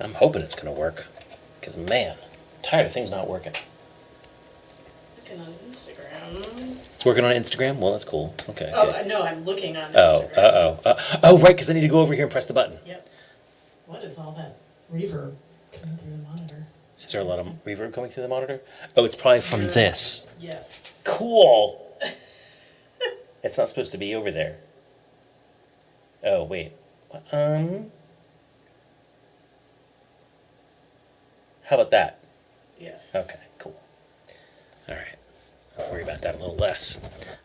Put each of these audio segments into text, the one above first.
I'm hoping it's going to work. Because, man, I'm tired of things not working. Looking on Instagram. It's working on Instagram? Well, that's cool. Okay. Oh, good. no, I'm looking on Oh, Instagram. oh, right, because I need to go over here and press the button. Yep. What is all that reverb coming through the monitor? Is there a lot of reverb coming through the monitor? Oh, it's probably from this. Yes. Cool. It's not supposed to be over there. Oh, wait. How about that? Yes. Okay, cool. All right. I'll worry about that a little less.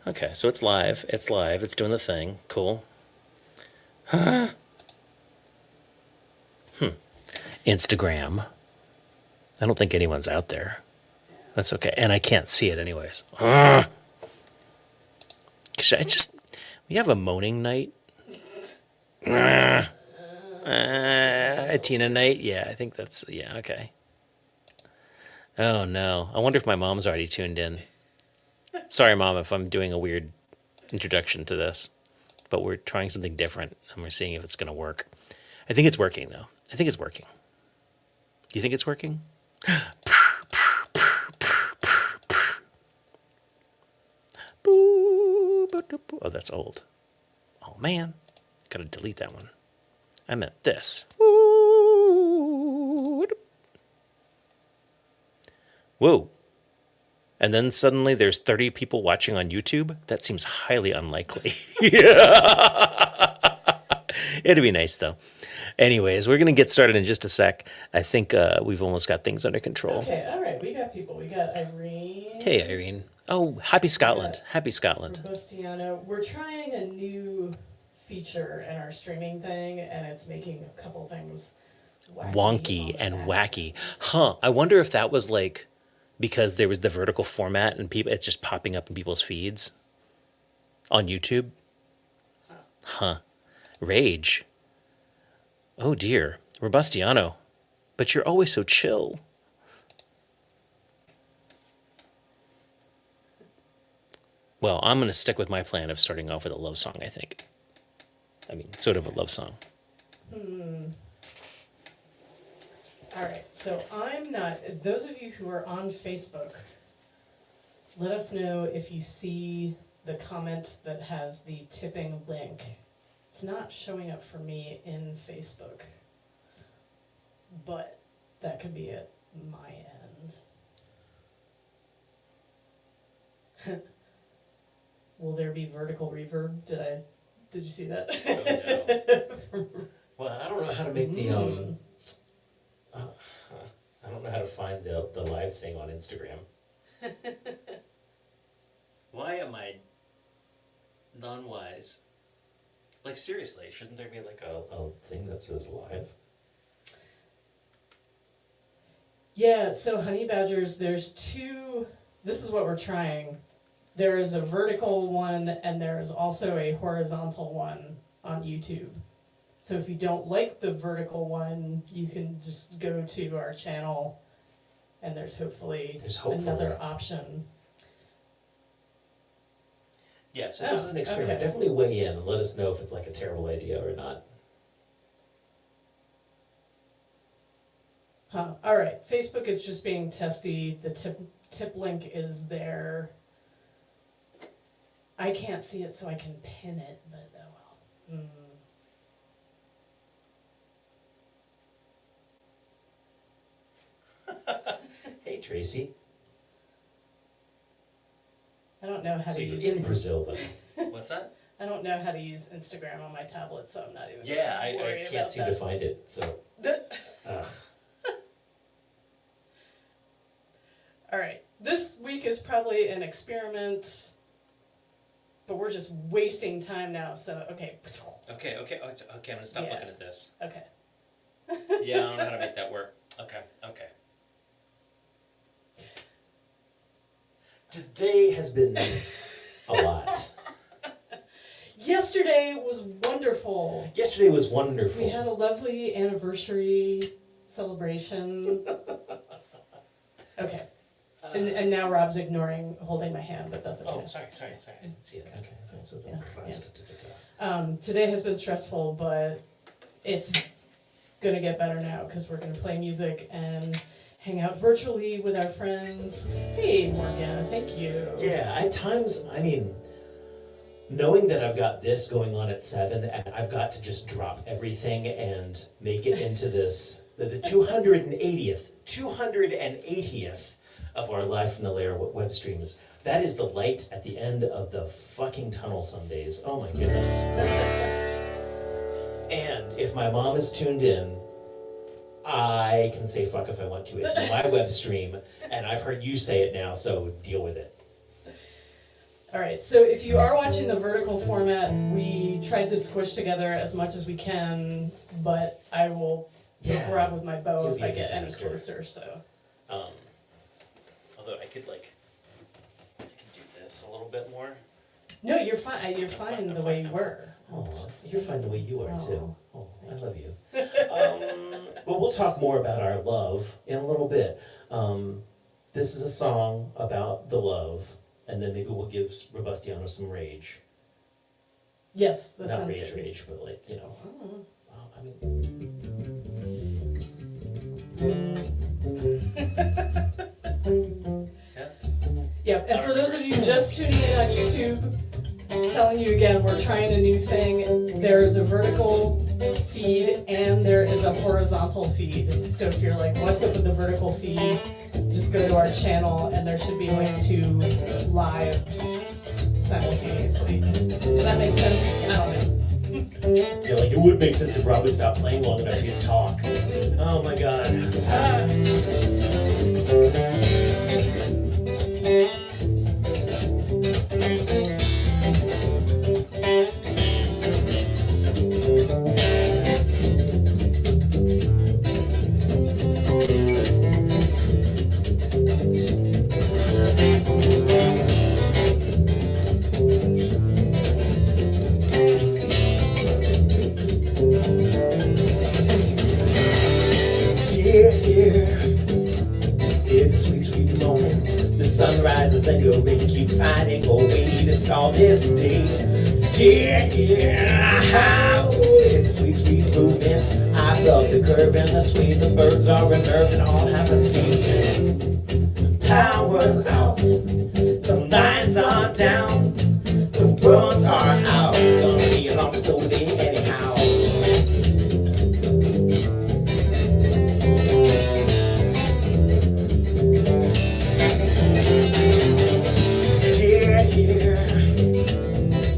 Okay, so it's live. It's live. It's doing the thing. Cool. Huh? Instagram. I don't think anyone's out there. That's okay. And I can't see it anyways. Should I just... We have a moaning night? A Tina night? Yeah, I think that's... Yeah, okay. Oh, no. I wonder if my mom's already tuned in. Sorry, Mom, if I'm doing a weird introduction to this. But we're trying something different, and we're seeing if it's going to work. I think it's working, though. I think it's working. Do you think it's working? Oh, that's old. Oh, man. Gotta delete that one. I meant this. Whoa. And then suddenly there's 30 people watching on YouTube? That seems highly unlikely. It'd be nice, though. Anyways, we're going to get started in just a sec. I think we've almost got things under control. Okay, all right. We got people. We got Irene. Hey, Irene. Oh, happy Scotland. Happy Scotland. Robustiano. We're trying a new feature in our streaming thing, and it's making a couple things wonky and wacky. Huh. I wonder if that was like because there was the vertical format and people it's just popping up in people's feeds on YouTube. Huh. Rage. Oh dear. Robustiano. But you're always so chill. Well, I'm going to stick with my plan of starting off with a love song, I think. I mean, sort of a love song. All right, so I'm not, those of you who are on Facebook, let us know if you see the comment that has the tipping link. It's not showing up for me in Facebook, but that could be at my end. Will there be vertical reverb? Did you see that? Oh, no. Well, I don't know how to make the I don't know how to find the live thing on Instagram. Why am I non-wise? Like seriously, shouldn't there be like a thing that says live? Yeah, so honey badgers, there's two, this is what we're trying. There is a vertical one and there is also a horizontal one on YouTube. So if you don't like the vertical one, you can just go to our channel and there's hopefully another option. Yeah, so this is an experiment. Okay. Definitely weigh in and let us know if it's like a terrible idea or not. Huh. All right, Facebook is just being testy. The tip link is there. I can't see it, so I can pin it, but oh well. Hey, Tracy. I don't know how to use. In Brazil, then. What's that? I don't know how to use Instagram on my tablet, so I'm not even. Yeah, I can't seem to find it. So. All right, this week is probably an experiment. But we're just wasting time now, so okay. Okay, okay, oh, okay, I'm gonna stop looking at this. Okay. Yeah, I don't know how to make that work. Okay, okay. Today has been a lot. Yesterday was wonderful. Yesterday was wonderful. We had a lovely anniversary celebration. Okay. And now Rob's holding my hand, but that's okay. Oh, sorry, I didn't see it. Okay, so it's Today has been stressful, but it's gonna get better now because we're gonna play music and hang out virtually with our friends. Hey, Morgana, thank you. Yeah, at times, I mean, knowing that I've got this going on at 7, and I've got to just drop everything and make it into this, the 280th of our Live from the Lair web streams. That is the light at the end of the fucking tunnel some days. Oh my goodness. And if my mom is tuned in, I can say fuck if I want to. It's my web stream, and I've heard you say it now, so deal with it. All right, so if you are watching the vertical format, we tried to squish together as much as we can, but I will poke around with my bow You'll if be I a get any disaster. closer, so. Although I could do this a little bit more. No, you're fine. You're fine the way you were. Oh, you're fine the way you are too. Oh. Oh, I love you. But we'll talk more about our love in a little bit. This is a song about the love, and then maybe we'll give Robustiano some rage. Yes, that Not sounds rage, good. rage, but like, you know. Mm. Well, I mean, Yeah, and for those of you just tuning in on YouTube, telling you again, we're trying a new thing. There is a vertical feed and there is a horizontal feed. So if you're like, what's up with the vertical feed? Just go to our channel and there should be like 2 lives simultaneously. Does that make sense? I don't know. yeah, like it would make sense if Rob would stop playing long enough for you to talk. Oh my god. It's a sweet, sweet moment. The sun rises, then go and keep fighting a way to stall this day. Yeah, it's a sweet, sweet movement. I love the curve and the swing. The birds are reserved and all have escaped. Power's out, the lines are down, the roads are out. Gonna be a long story anyhow.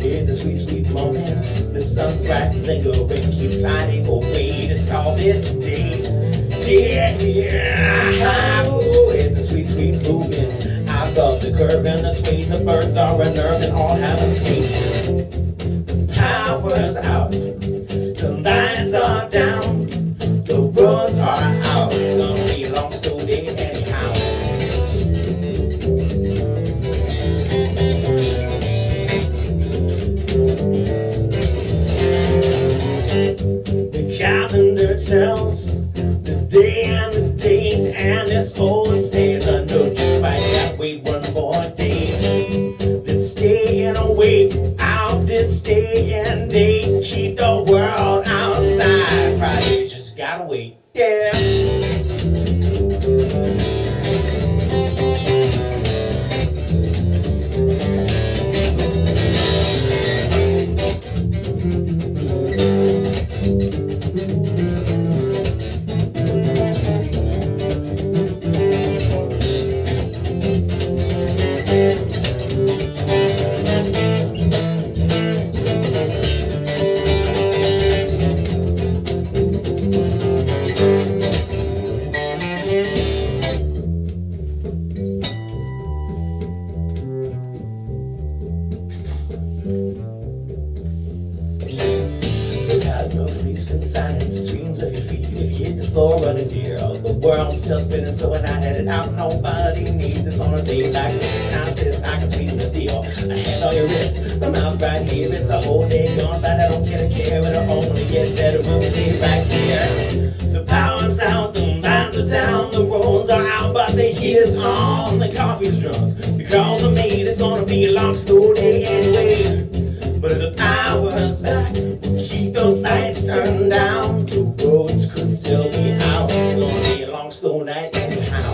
It's a sweet, sweet moment. The sun's bright, then go and keep fighting a way to stall this day. Yeah, it's a sweet, sweet movement. I love the curve and the swing. The birds are unnerved and all have escaped. Power's out, the lines are down, the roads are out. Gonna be a long story anyhow. The calendar tells the day and the date, and this old sailor knows just right that wait one more day. Then staying awake out this day and date, keep the world outside. Friday just gotta wait. Yeah. Silence, it screams of your feet if you hit the floor running dear. Oh, the world's still spinning, so when I headed out, nobody needs this on a day like this. I insist I can sweeten the deal. A hand on your wrist, the mouth right here. It's a whole day gone by, I don't get a care, but it'll only get better when we stay right here. The power's out, the lines are down, the roads are out, but the heat is on. The coffee's drunk, the calls are made. It's gonna be a long, slow day anyway. But if the power's back, we'll keep those lights turned down. The roads could slow night anyhow.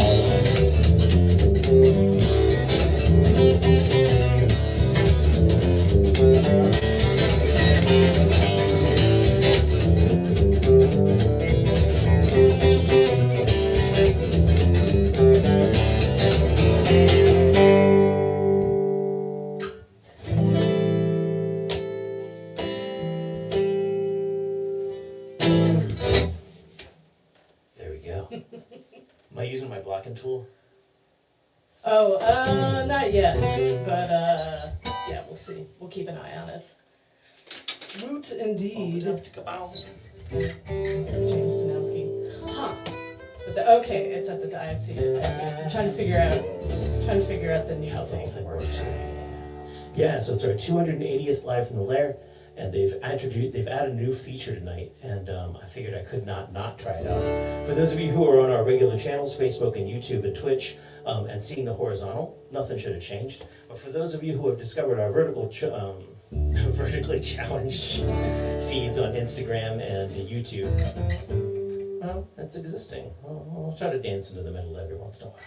There we go. Am I using my blocking tool? Oh, not yet, but yeah, we'll see. We'll keep an eye on it. Root indeed. James Stanowski. Huh. But okay, it's at the I see it. I'm trying to figure out the new How the thing whole that thing we're works. trying. Yeah, so it's our 280th live from the Lair, and they've added a new feature tonight, and I figured I could not try it out. For those of you who are on our regular channels, Facebook and YouTube and Twitch, and seeing the horizontal, nothing should have changed. But for those of you who have discovered our vertically challenged feeds on Instagram and YouTube, well, it's existing. I'll try to dance into the middle every once in a while.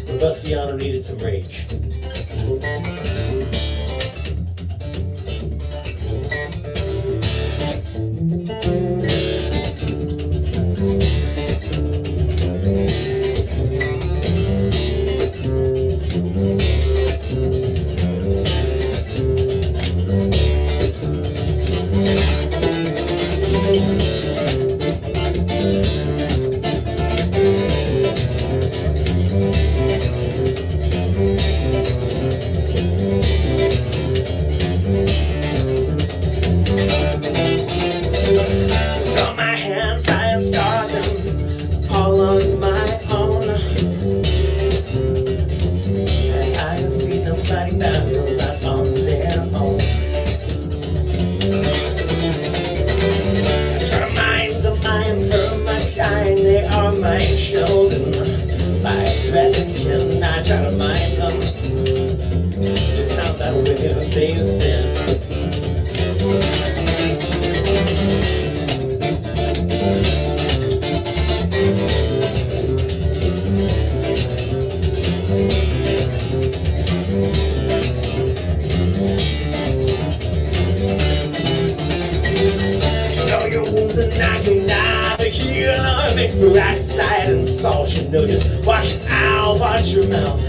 Robustiano needed some rage. From my hands I start them all on my own, and I see them fighting battles out on their own. To remind them I am from my kind, they are my children. By threat and kin, I try to mind them. It sounds that way they've been. So your wounds are knocking out the healer, mixed peroxide and salt. You know, just wash it out, wash your mouth.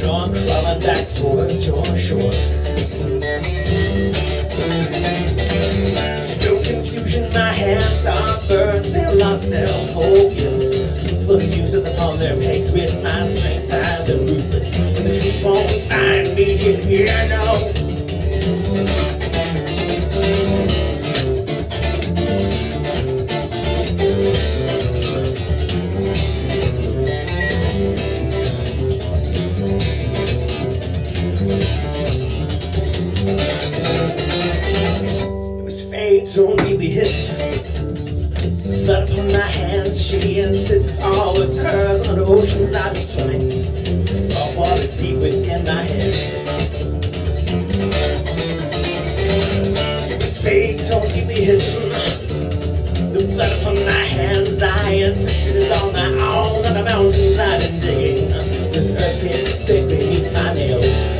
Dawn crawling back towards your shore. No confusion, my hands are birds, they lost their focus. Floating uses upon their pegs with my strength, I've been ruthless. And the truth won't find me in here, no. It was fate to really hit. Blood upon my hands, she insisted all was hers. On the oceans I've been swimming, salt water deep within my head. It was fate so deeply hidden. The blood upon my hands, I insisted is all my own. On the mountains I've been digging, this earth pit thick beneath my nails.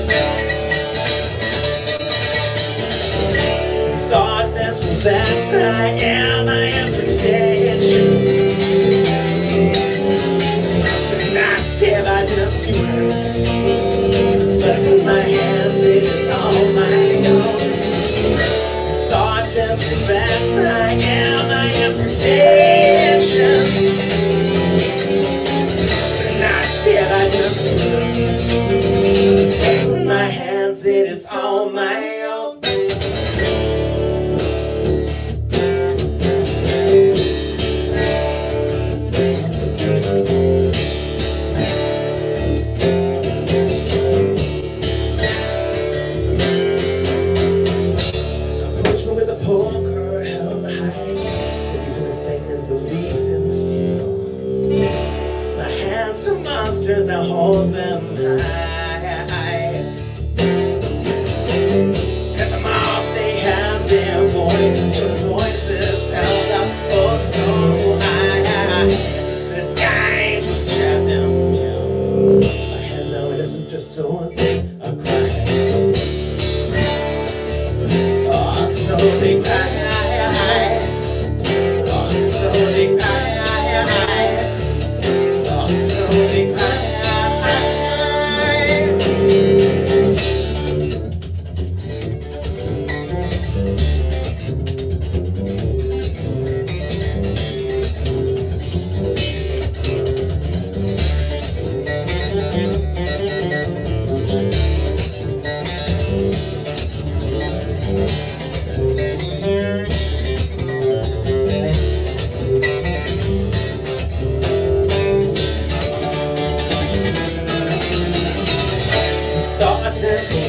Thoughtless, well that's I am pretentious. But not scared, I just do it. But in my hands it is all my own. Thoughtless, well that's I am pretentious. But not scared, I just do it. But in my hands it is all my own. faces, shows voices held up oh so high. The sky was trapped down. My hands out, it isn't just so they are crying. Oh, so they cry. Oh, so they cry. Oh, so they cry.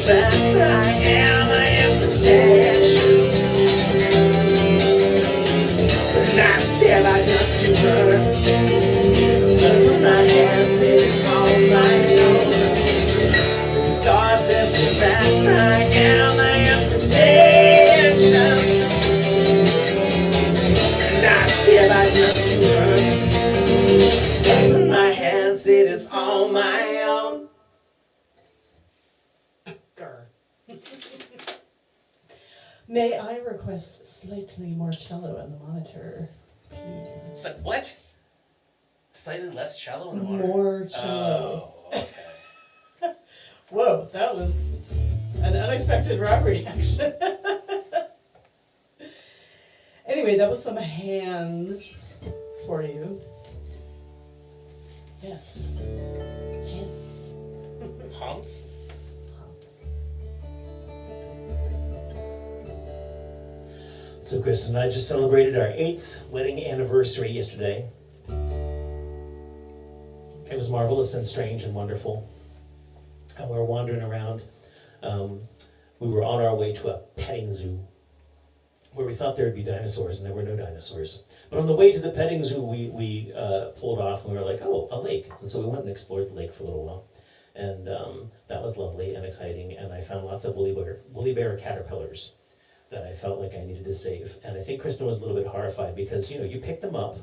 I am contagious, but not scared. I just keep running. But my hands, it's all my own. You thought this was fast. I am contagious, not scared. I just keep running. But my hands, it is all my own. May I request slightly more cello in the monitor, please? It's like, what? Slightly less cello in the monitor? More cello. Oh, okay. Whoa, that was an unexpected Rob reaction. Anyway, that was some hands for you. Yes. Hands. Hans? Hands. So Kristen and I just celebrated our 8th wedding anniversary yesterday. It was marvelous and strange and wonderful. And we were wandering around. We were on our way to a petting zoo where we thought there would be dinosaurs, and there were no dinosaurs. But on the way to the petting zoo, we pulled off and we were like, oh, a lake. And so we went and explored the lake for a little while. And that was lovely and exciting. And I found lots of woolly bear caterpillars that I felt like I needed to save. And I think Kristen was a little bit horrified because, you know, you pick them up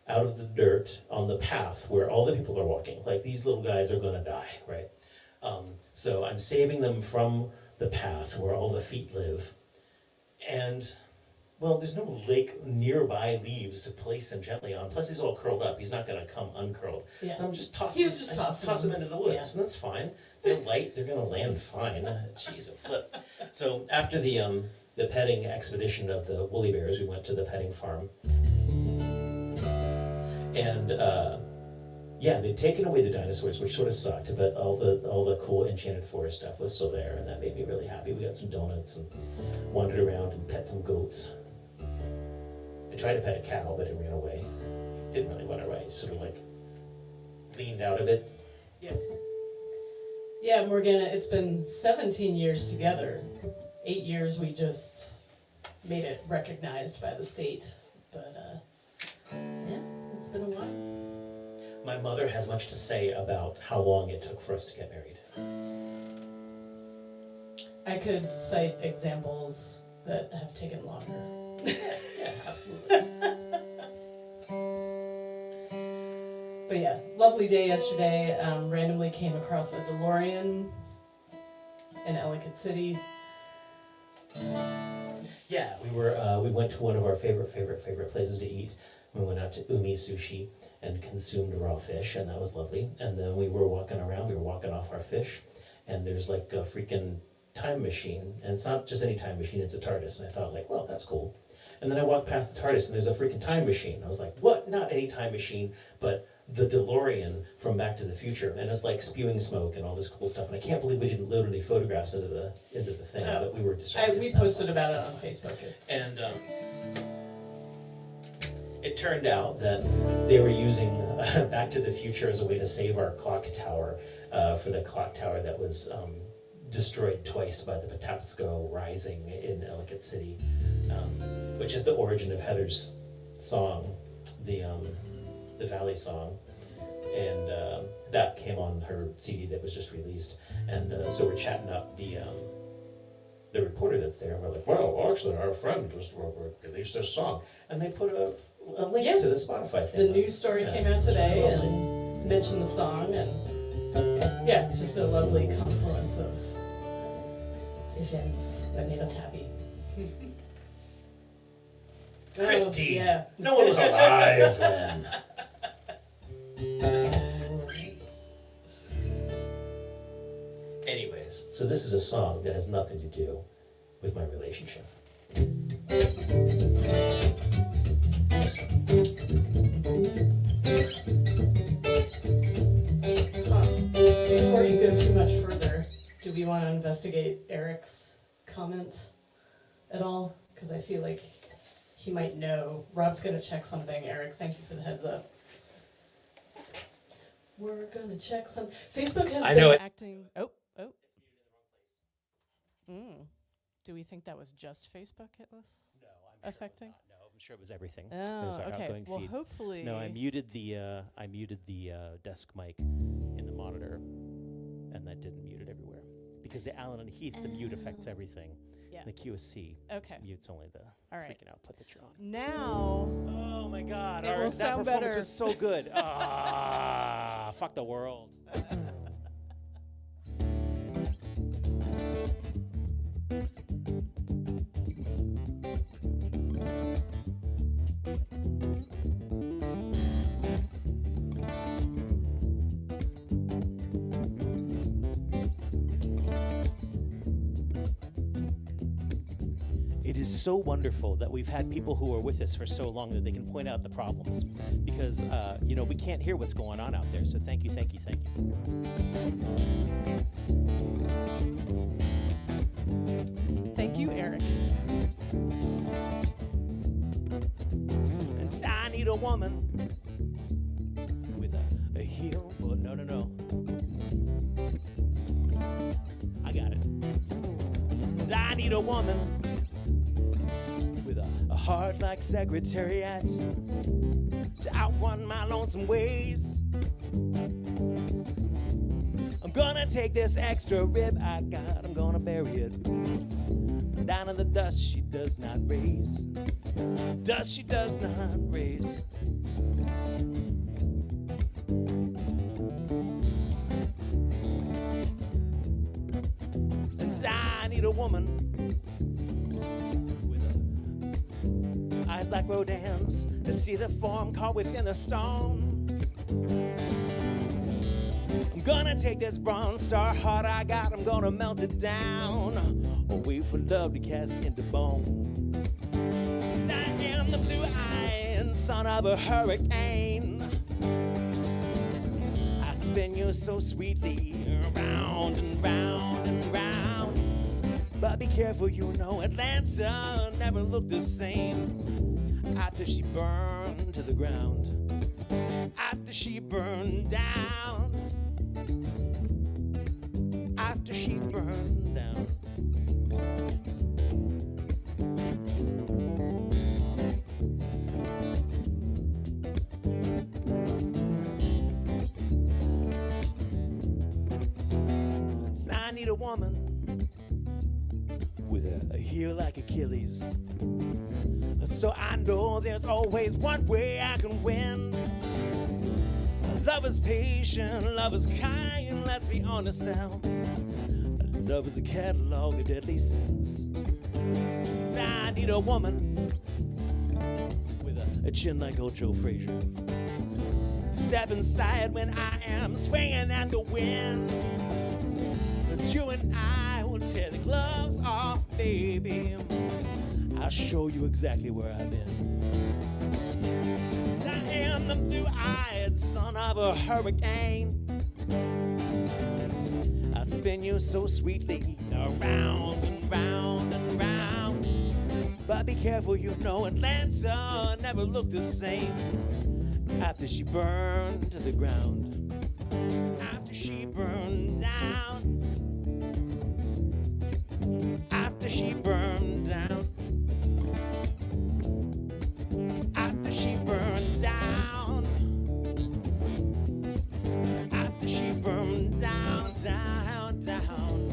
out of the dirt on the path where all the people are walking. Like, these little guys are gonna die, right? So I'm saving them from the path where all the feet live. And, well, there's no lake nearby leaves to place him gently on. Plus he's all curled up. He's not gonna come uncurled. Yeah. So I'm just tossing He was just tossing him into the woods, yeah. and that's fine. They're light, they're gonna land fine. Jeez, a flip. So after the petting expedition of the woolly bears, we went to the petting farm. And yeah, they'd taken away the dinosaurs, which sort of sucked, but all the cool enchanted forest stuff was still there, and that made me really happy. We got some donuts and wandered around and pet some goats. I tried to pet a cow, but it ran away. Didn't really run away, sort of like leaned out of it. Yeah, Morgana, it's been 17 years together. 8 years we just made it recognized by the state. But yeah, it's been a while. My mother has much to say about how long it took for us to get married. I could cite examples that have taken longer. Yeah, absolutely. But yeah, lovely day yesterday. Randomly came across a DeLorean in Ellicott City. Yeah, we went to one of our favorite places to eat. We went out to ilyAIMY Sushi and consumed raw fish, and that was lovely. And then we were walking around, we were walking off our fish, and there's like a freaking time machine. And it's not just any time machine, it's a TARDIS. And I thought, like, well, that's cool. And then I walked past the TARDIS, and there's a freaking time machine. I was like, what? Not any time machine, but the DeLorean from Back to the Future. And it's like spewing smoke and all this cool stuff. And I can't believe we didn't load any photographs into the thing, but we were distracted. We That's posted fine. about it That's on fine. Facebook. And it turned out that they were using Back to the Future as a way to save our clock tower for the clock tower that was destroyed twice by the Patapsco Rising in Ellicott City, which is the origin of Heather's song, the Valley song. And that came on her CD that was just released. And so we're chatting up the the reporter that's there, and we're like, well, actually, our friend just released this song. And they put a link Yeah. to the Spotify thing. The on. news story Yeah. came out today Lovely. and mentioned the song, and yeah, just a lovely confluence of events that made us happy. Christy! Oh, yeah. No one was alive then. Anyways, so this is a song that has nothing to do with my relationship. Before you go too much further, do we want to investigate Eric's comment at all? Because I feel like he might know. Rob's going to check something. Eric, thank you for the heads up. We're going to check some. Facebook has I been know it. acting. Oh. Do we think that was just Facebook it was No, I'm sure affecting? It was not. No, I'm sure it was everything. Oh, It was our okay. outgoing Well, feed. hopefully. No, I muted the desk mic in the monitor, and that didn't mute it everywhere because the Allen and Heath the mute affects everything. Yeah. The QSC Okay. mutes only the All right. freaking output that you're on. Now. Oh my God! It will that sound performance better. was so good. Fuck the world. It is so wonderful that we've had people who are with us for so long that they can point out the problems because, we can't hear what's going on out there. So thank you, thank you, thank you. Thank you, Eric. And I need a woman with a heel. Oh, no. I got it. And I need a woman with a heart like Secretariat to outrun my lonesome ways. I'm gonna take this extra rib I got, I'm gonna bury it down in the dust she does not raise. Dust she does not raise. And I need a woman with eyes like Rodin's to see the form caught within the stone. I'm gonna take this Bronze Star heart I got, I'm gonna melt it down, or wait for love to cast into bone. 'Cause I am the blue-eyed son of a hurricane. I spin you so sweetly round and round and round. But be careful, you know Atlanta never looked the same after she burned to the ground. After she burned down. After she burned down. So I need a woman with a heel like Achilles, so I know there's always one way I can win. Love is patient, love is kind, let's be honest now. Love is a catalog of deadly sins. So I need a woman with a chin like old Joe Frazier to step inside when I am swinging at the wind. It's you and I will tear the gloves off, baby. I'll show you exactly where I've been. I am the blue-eyed son of a hurricane. I spin you so sweetly around and round and round. But be careful, you know Atlanta never looked the same after she burned to the ground. After she burned down. After she burned down. After she burned down. After she burned down, down, down.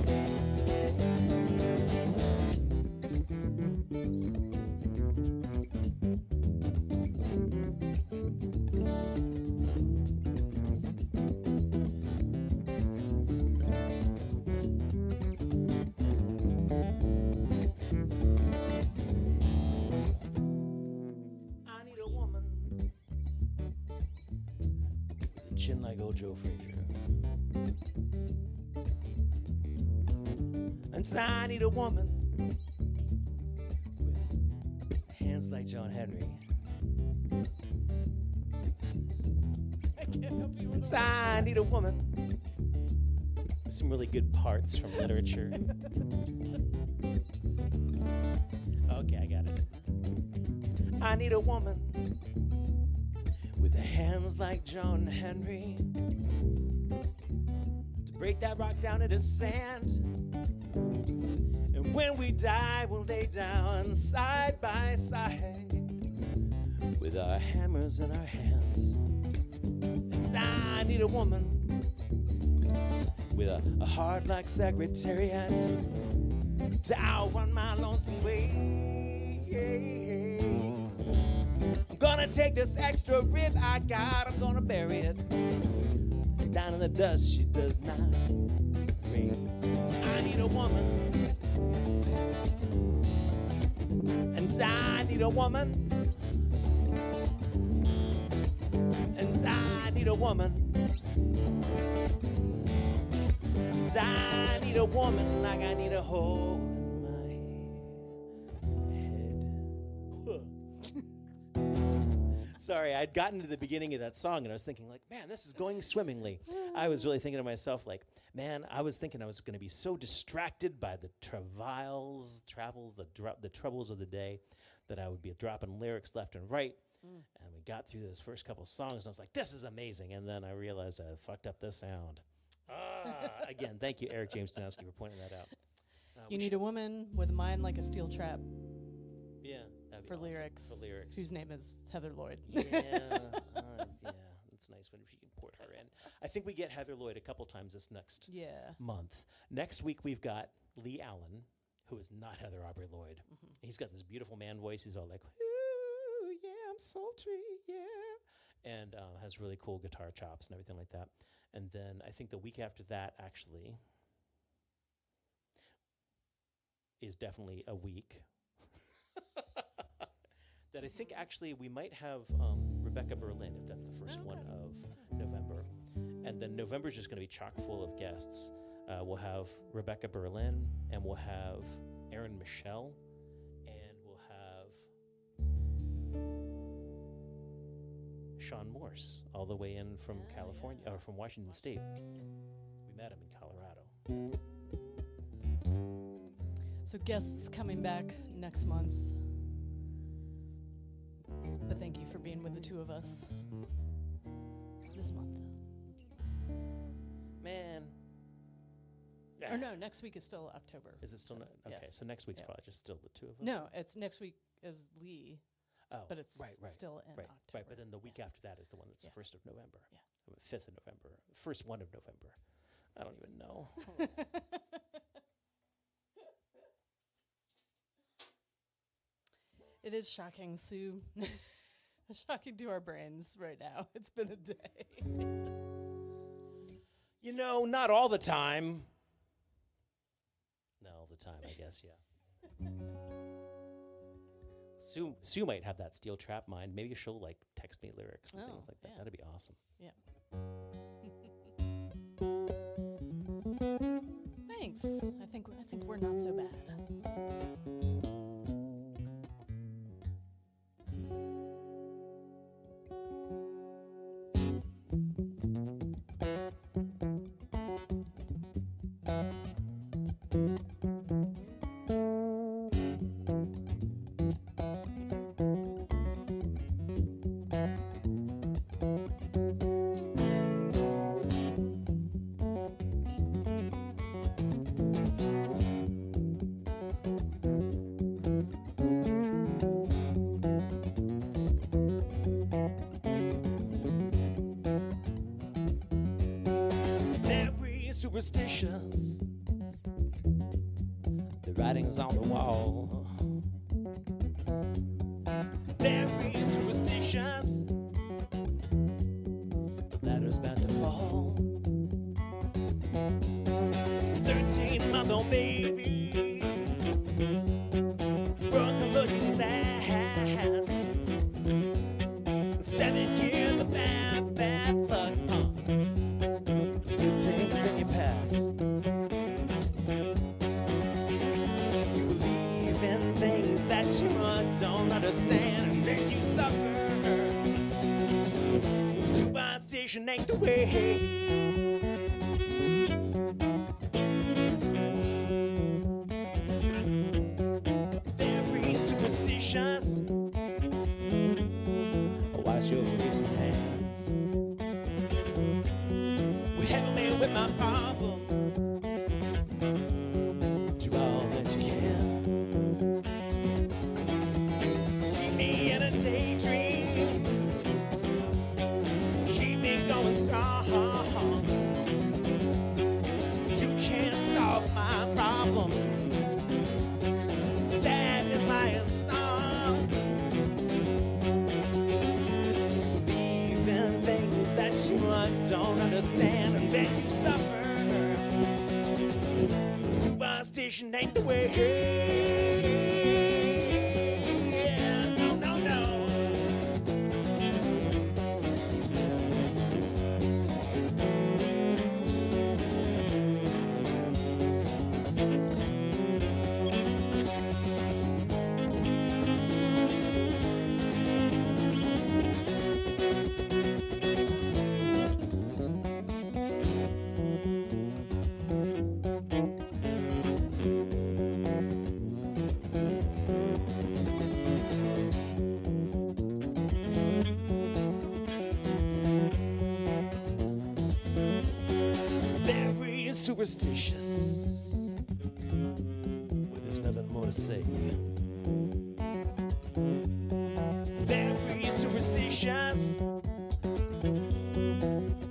chin like old Joe Frazier. And so I need a woman with hands like John Henry. I can't help you. And so I need a woman with some really good parts from literature. Okay, I got it. I need a woman with hands like John Henry to break that rock down into sand. And when we die, we'll lay down side by side with our hammers in our hands. And I need a woman with a heart like Secretariat to outrun my lonesome ways. I'm gonna take this extra rib I got, I'm gonna bury it down in the dust she does not raise. I need a woman, and I need a woman, and I need a woman. I need a woman like I need a hole in my head. Sorry, I'd gotten to the beginning of that song and I was thinking like, man, this is going swimmingly. I was really thinking to myself like, man, I was thinking I was going to be so distracted by the travels, the troubles of the day that I would be dropping lyrics left and right. And we got through those first couple songs and I was like, this is amazing. And then I realized I had fucked up the sound. Again, thank you, Eric James Donowski, for pointing that out. You need a woman with a mind like a steel trap Yeah, that'd be for awesome. lyrics. For lyrics. Whose name is Heather Lloyd. Yeah, it's nice when we can port her in. I think we get Heather Lloyd a couple times this next Yeah. month. Next week we've got Lee Allen, who is not Heather Aubrey Lloyd. He's got this beautiful man voice. He's all like, ooh, yeah, I'm sultry, yeah. And has really cool guitar chops and everything like that. And then I think the week after that actually is definitely a week that I think actually we might have Rebecca Berlin, if that's the first one of November. And then November is just going to be chock full of guests. We'll have Rebecca Berlin, and we'll have Erin Michelle, and we'll have Sean Morse, all the way in from California, or from Washington State. We met him in Colorado. So guests coming back next month. But thank you for being with the two of us this month. Man. Or no, next week is still October. Is it still not? Okay, yes. so next week's Yeah. probably just still the two of us? No, it's next week is Lee. Oh, But it's right, still in right, October. Right, but then the week after that is the one that's Yeah. the 1st of November. Yeah. 5th of November. First one of November. I don't even know. It is shocking, Sue. Shocking to our brains right now. It's been a day. You know, not all the time. Not all the time, I guess, yeah. Sue might have that steel trap mind. Maybe she'll like text me lyrics and things like that. Yeah. That'd be awesome. Yeah. Thanks. I think we're not so bad. Very superstitious. The writing's on the wall. Very superstitious. The ladder's about to fall. 13-month-old baby broke the looking glass. 7 years of bad luck. things that you don't understand and make you suffer. Superstition ain't the way. Very superstitious. Wash your face and hands. Will help me with my problems. Do all that you can. Keep me in a daydream. Keep me going strong. You can't solve my problems. Sad is my song. Believe in things that you don't understand and then you suffer. Superstition ain't the way. No, no, no. Very superstitious. Well, there's nothing more to say. Very superstitious.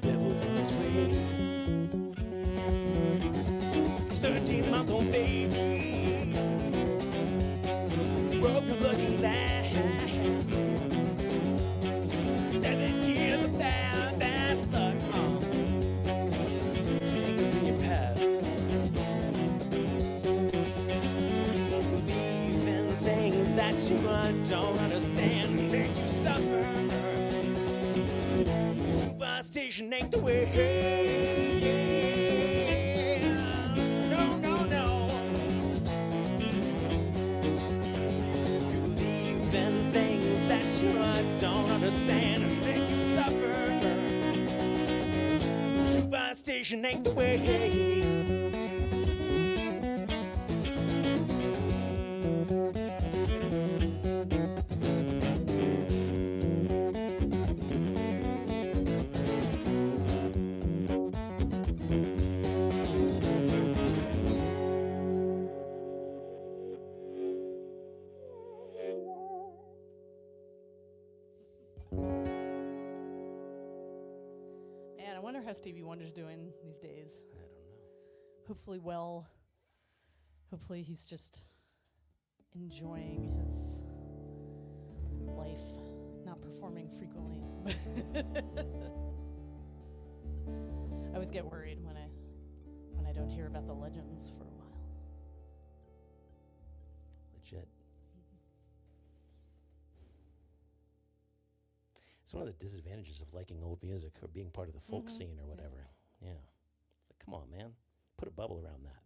Devil's on his way. 13-month-old baby broke the lucky glass. 7 years of bad luck. Things in your past. Believe in things that you don't understand and make you suffer. Superstition ain't the way. No, no, no. You believe in things that you don't understand and make you suffer. Superstition ain't the way. Man, I wonder how Stevie Wonder's doing these days. I don't know. Hopefully well. Hopefully he's just enjoying his life, not performing frequently. I always get worried when I don't hear about the legends for a while. Legit. It's one of the disadvantages of liking old music or being part of the folk scene or whatever. Yeah. It's like, come on, man. Put a bubble around that.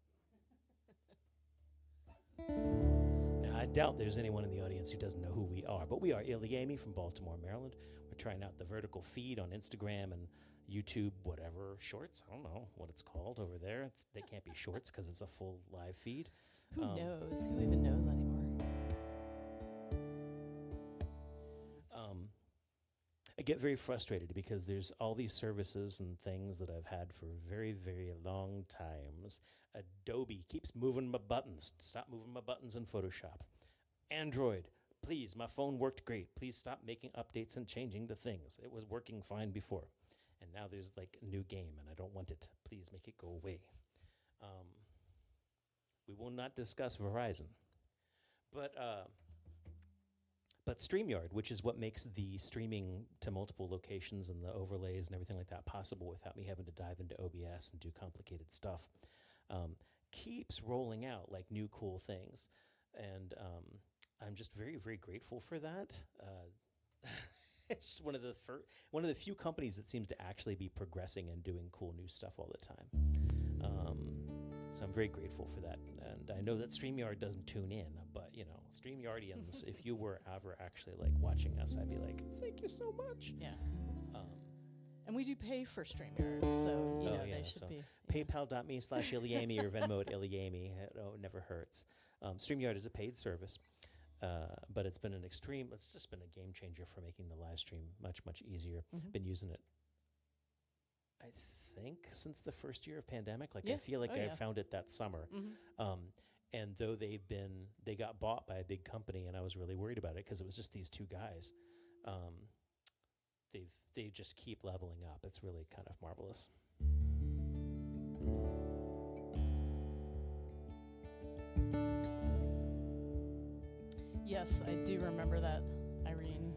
Now, I doubt there's anyone in the audience who doesn't know who we are, but we are ilyAIMY from Baltimore, Maryland. We're trying out the vertical feed on Instagram and YouTube, whatever, shorts. I don't know what it's called over there. They can't be shorts because it's a full live feed. Who knows? Who even knows anymore? I get very frustrated because there's all these services and things that I've had for very, very long times. Adobe keeps moving my buttons. Stop moving my buttons in Photoshop. Android, please, my phone worked great. Please stop making updates and changing the things. It was working fine before. And now there's like a new game and I don't want it. Please make it go away. We will not discuss Verizon. But StreamYard, which is what makes the streaming to multiple locations and the overlays and everything like that possible without me having to dive into OBS and do complicated stuff, keeps rolling out like new cool things. And I'm just very, very grateful for that. It's one of the few companies that seems to actually be progressing and doing cool new stuff all the time. So I'm very grateful for that. And I know that StreamYard doesn't tune in, but you know, StreamYardians, if you were ever actually like watching us, I'd be like, thank you so much. Yeah. And we do pay for StreamYard, so you know, they should be. PayPal.me/ilyAIMY or Venmo at ilyAIMY. It never hurts. StreamYard is a paid service, but it's just been a game changer for making the live stream much, much easier. Been using it, I think, since the first year of pandemic. Like, I feel like I found it that summer. And though they got bought by a big company, and I was really worried about it because it was just these two guys. They just keep leveling up. It's really kind of marvelous. Yes, I do remember that, Irene.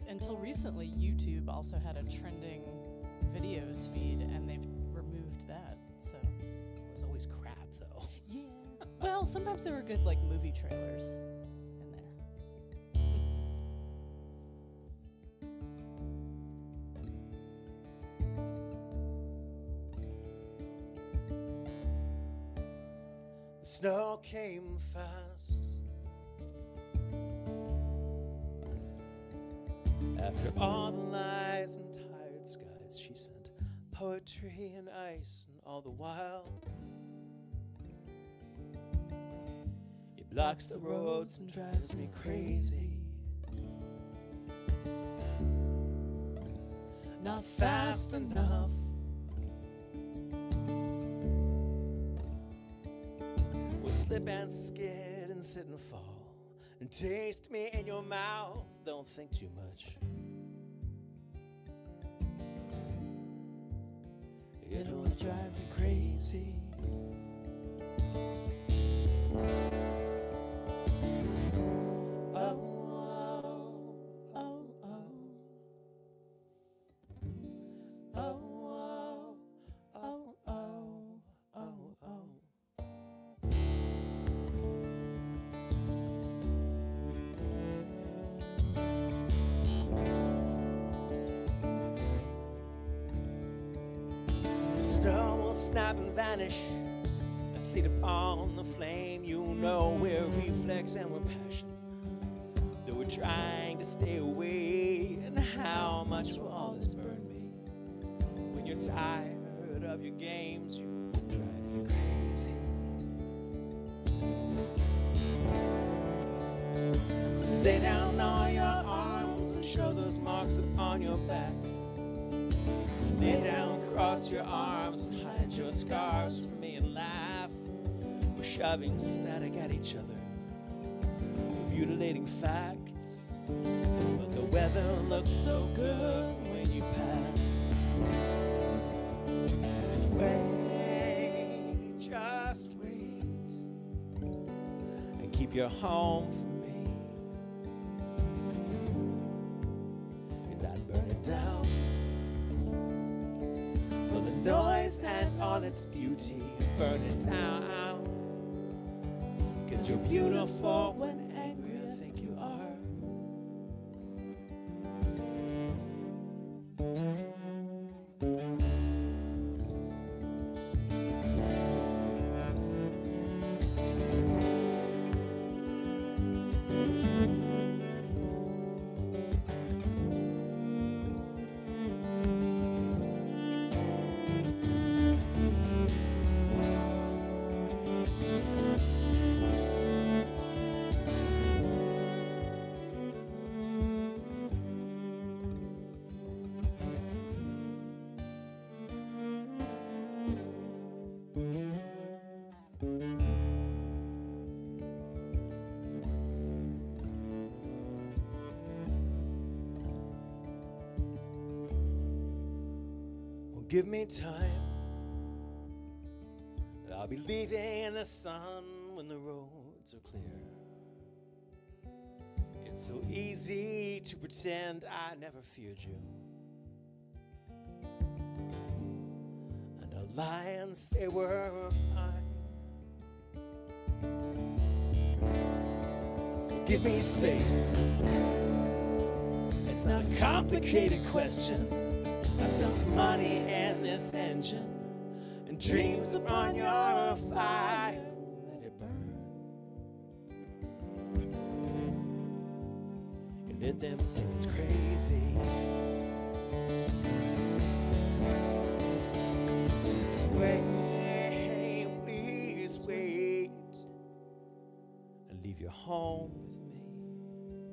Until recently, YouTube also had a trending videos feed, and they've removed that. So it was always crap, though. Yeah. Well, sometimes there were good like movie trailers in there. The snow came fast. After all the lies and tired skies, she sent poetry and ice, and all the while it blocks the roads and drives me crazy. Not fast enough. We'll slip and skid and sit and fall and taste me in your mouth. Don't think too much. It'll drive me crazy. Snow will snap and vanish. Let's lead upon the flame. You know we're reflex and we're passion, though we're trying to stay away. And how much will all this burn me? When you're tired of your games, you drive me crazy. So lay down all your arms and show those marks upon your back. Lay down, cross your arms and hide your scars from me and laugh. We're shoving static at each other, mutilating facts, but the weather looks so good when you pass. And wait, just wait, and keep your home from me, 'cause I'd burn it down for the noise and all its beauty. Burn it down, 'cause you're beautiful when angry, I think you are. Give me time. I'll be leaving in the sun when the roads are clear. It's so easy to pretend I never feared you, and I'll lie and say we're fine. Give me space. It's not a complicated question. I've dumped money in this engine and dreams upon your fire. Let it burn. And let them say it's crazy. Wait, please wait, and leave your home with me.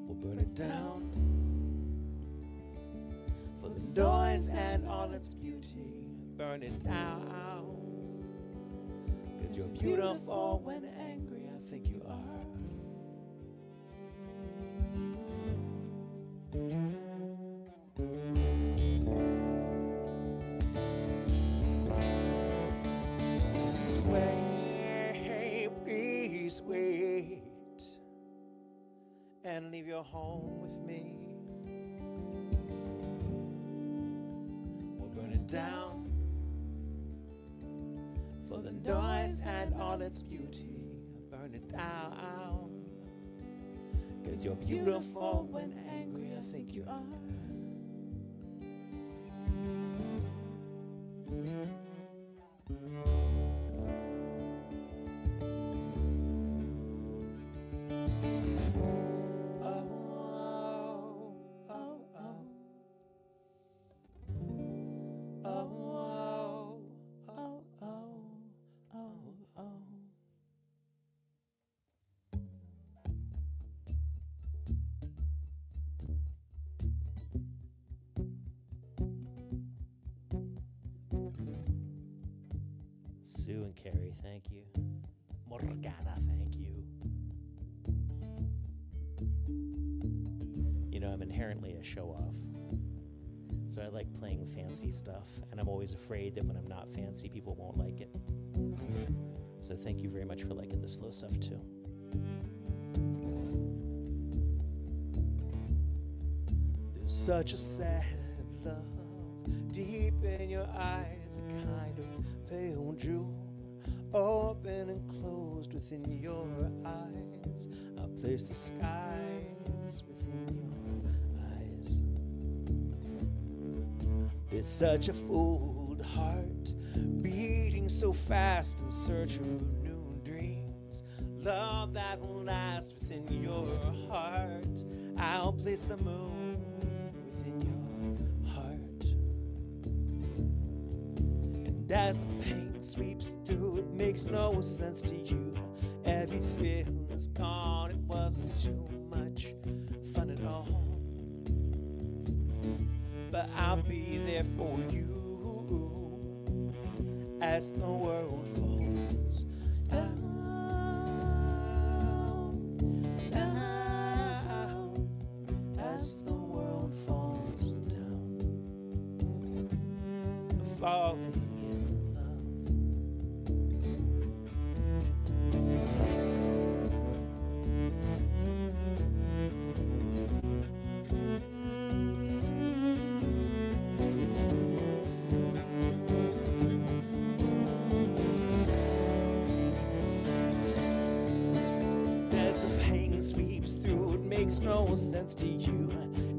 We'll burn it down for the noise and all its beauty. Burn it down, 'cause you're beautiful when angry, I think you are. Wait, please wait, and leave your home with me. We'll burn it down for the noise and all its beauty. Burn it down, 'cause you're beautiful when angry, I think you are. Sue and Carrie, thank you. Morgana, thank you. You know, I'm inherently a show-off. So I like playing fancy stuff, and I'm always afraid that when I'm not fancy, people won't like it. So thank you very much for liking the slow stuff, too. There's such a sad love deep in your eyes, a kind of pale jewel, open and closed within your eyes. I place the skies within your eyes. There's such a fooled heart, beating so fast in search of new dreams. Love that will last within your heart. I'll place the moon within your heart. And as the pain sweeps through, it makes no sense to you. Every thrill is gone, it wasn't too much fun at all. But I'll be there for you as the world falls down, down, as the world falls down, falling in love. Sweeps through, it makes no sense to you.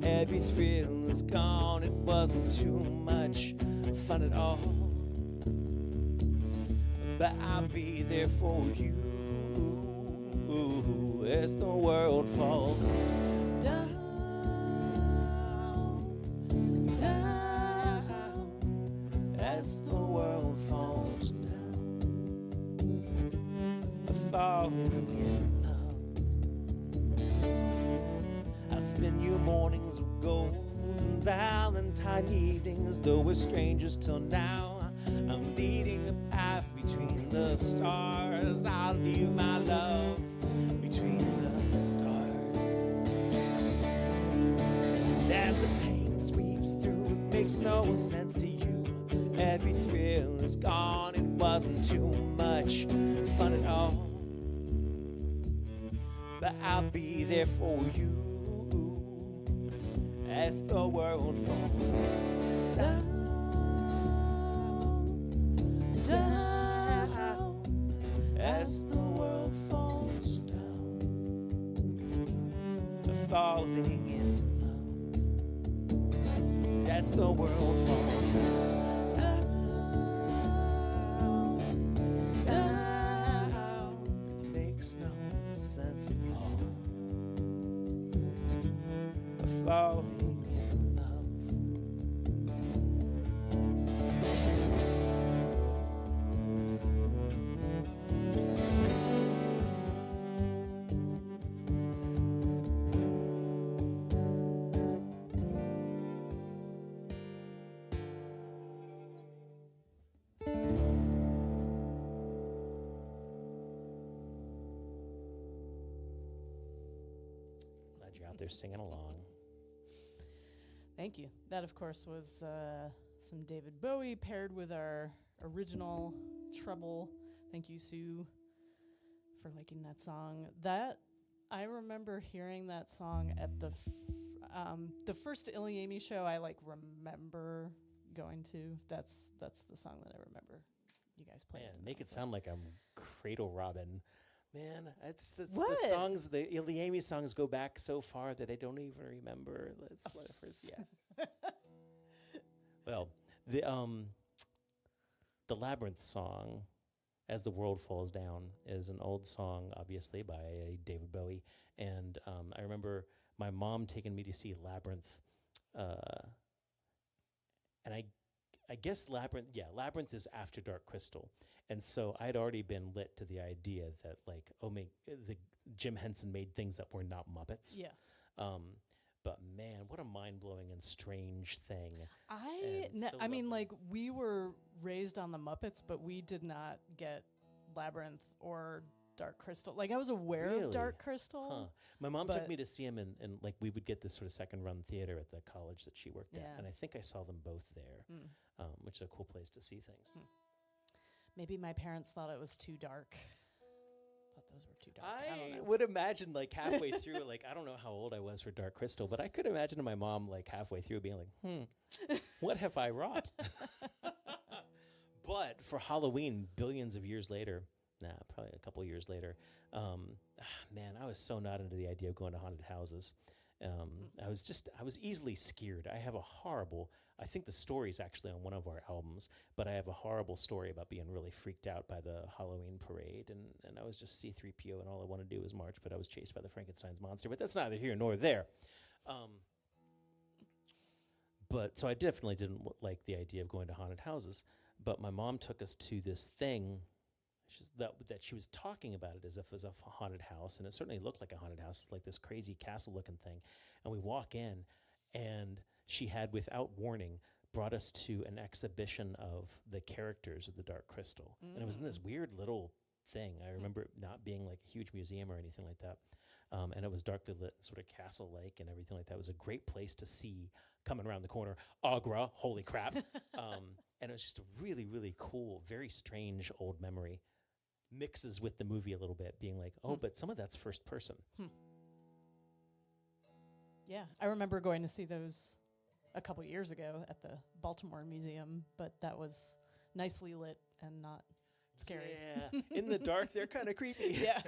Every thrill is gone, it wasn't too much fun at all. But I'll be there for you as the world falls down, down, as the world falls down, falling in. Spend your mornings of gold and Valentine evenings, though we're strangers till now. I'm leading the path between the stars. I'll leave my love between the stars. And as the pain sweeps through, it makes no sense to you. Every thrill is gone, it wasn't too much fun at all. But I'll be there for you as the world falls down, down, as the world falls down, falling in love, as the world falls down. falling in love. Glad you're out there singing along. Thank you. That, of course, was some David Bowie paired with our original treble. Thank you, Sue, for liking that song. That I remember hearing that song at the first ilyAIMY show. I remember going to. That's the song that I remember you guys playing. Man, make it sound like I'm Cradle Robin. Man, it's the What? songs. The ilyAIMY songs go back so far that I don't even remember. Yeah. Well, the Labyrinth song, "As the World Falls Down," is an old song, obviously by David Bowie, and I remember my mom taking me to see Labyrinth, and I guess Labyrinth is after Dark Crystal. And so I'd already been lit to the idea that the Jim Henson made things that were not Muppets. Yeah. But man, what a mind-blowing and strange thing. We were raised on the Muppets, but we did not get Labyrinth or Dark Crystal. I was aware of Dark Crystal. Huh. My mom took me to see him and we would get this sort of second run theater at the college that she worked at. And I think I saw them both there, which is a cool place to see things. Maybe my parents thought it was too dark. Thought those were too dark. I don't know. Would imagine halfway through, I don't know how old I was for Dark Crystal, but I could imagine my mom halfway through being what have I wrought? But for Halloween, billions of years later, probably a couple of years later, man, I was so not into the idea of going to haunted houses. I was easily scared. I have I think the story's actually on one of our albums, but I have a horrible story about being really freaked out by the Halloween parade, and I was just C-3PO, and all I wanted to do was march, but I was chased by the Frankenstein's monster, but that's neither here nor there. But so I definitely didn't like the idea of going to haunted houses, but my mom took us to this thing that she was talking about it as if it was a haunted house, and it certainly looked like a haunted house. It's like this crazy castle-looking thing, and we walk in, and she had, without warning, brought us to an exhibition of the characters of the Dark Crystal, and it was in this weird little thing. I remember it not being a huge museum or anything like that, and it was darkly lit, sort of castle-like, and everything like that. It was a great place to see coming around the corner. Agra, holy crap! And it was just a really, really cool, very strange old memory. Mixes with the movie a little bit, being but some of that's first person. Yeah, I remember going to see those a couple years ago at the Baltimore Museum, but that was nicely lit and not scary. Yeah, in the dark, they're kind of creepy. Yeah.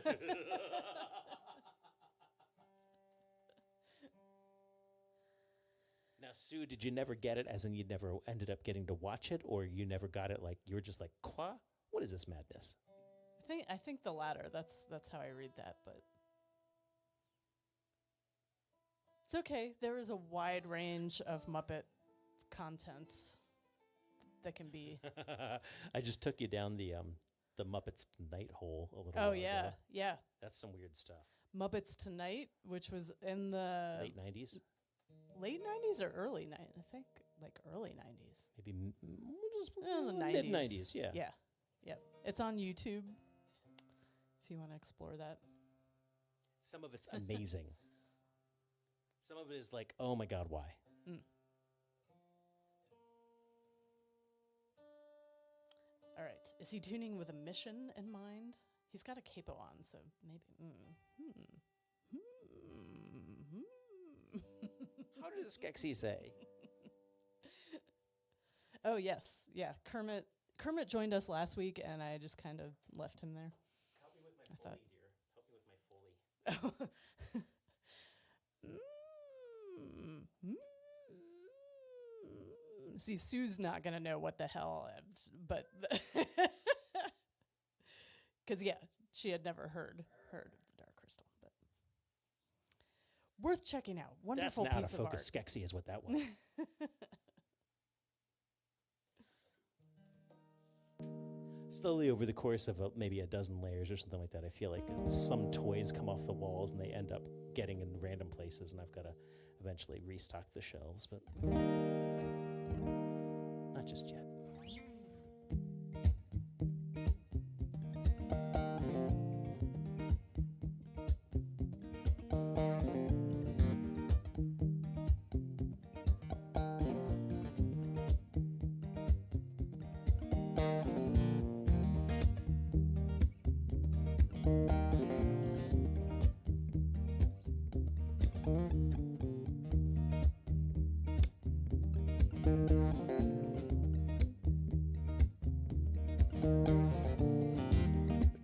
Now, Sue, did you never get it, as in you never ended up getting to watch it, or you never got it, you were just qua? What is this madness? I think the latter. That's how I read that, but it's okay. There is a wide range of Muppet content that can be. I just took you down the Muppets Tonight hole a little. Oh while yeah, ago. yeah. That's some weird stuff. Muppets Tonight, which was in the late '90s. Late '90s or early '90s? I think early '90s. Maybe the '90s. Mid '90s. Yeah. Yeah. Yep. It's on YouTube. If you want to explore that. Some of it's amazing. Some of it is oh my God, why? All right. Is he tuning with a mission in mind? He's got a capo on, so maybe. How did Skeksis say? Oh, yes. Yeah. Kermit joined us last week, and I just kind of left him there. Help me with my Foley, dear. Help me with my Foley. See, Sue's not going to know what the hell, but... Because, yeah, she had never heard of the Dark Crystal. But Worth checking out. That's Wonderful an out of piece of art. focus Skeksis is what that was. Slowly over the course of maybe a dozen layers or something like that, I feel like some toys come off the walls and they end up getting in random places, and I've got to eventually restock the shelves, but not just yet.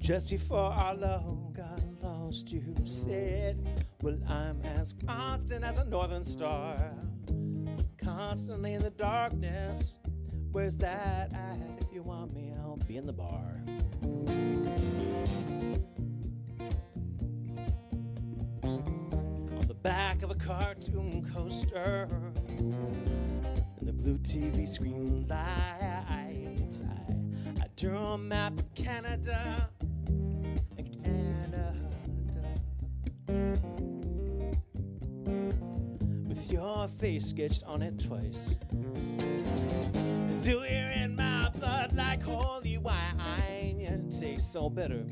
Just before our love got lost, you said, well, I'm as constant as a northern star, constantly in the darkness. Where's that at? If you want me, I'll be in the bar. On the back of a cartoon coaster, and the blue TV screen lights, I drew a map of Canada. With your face sketched on it twice. Do you're in my blood like holy wine. You taste so bitter,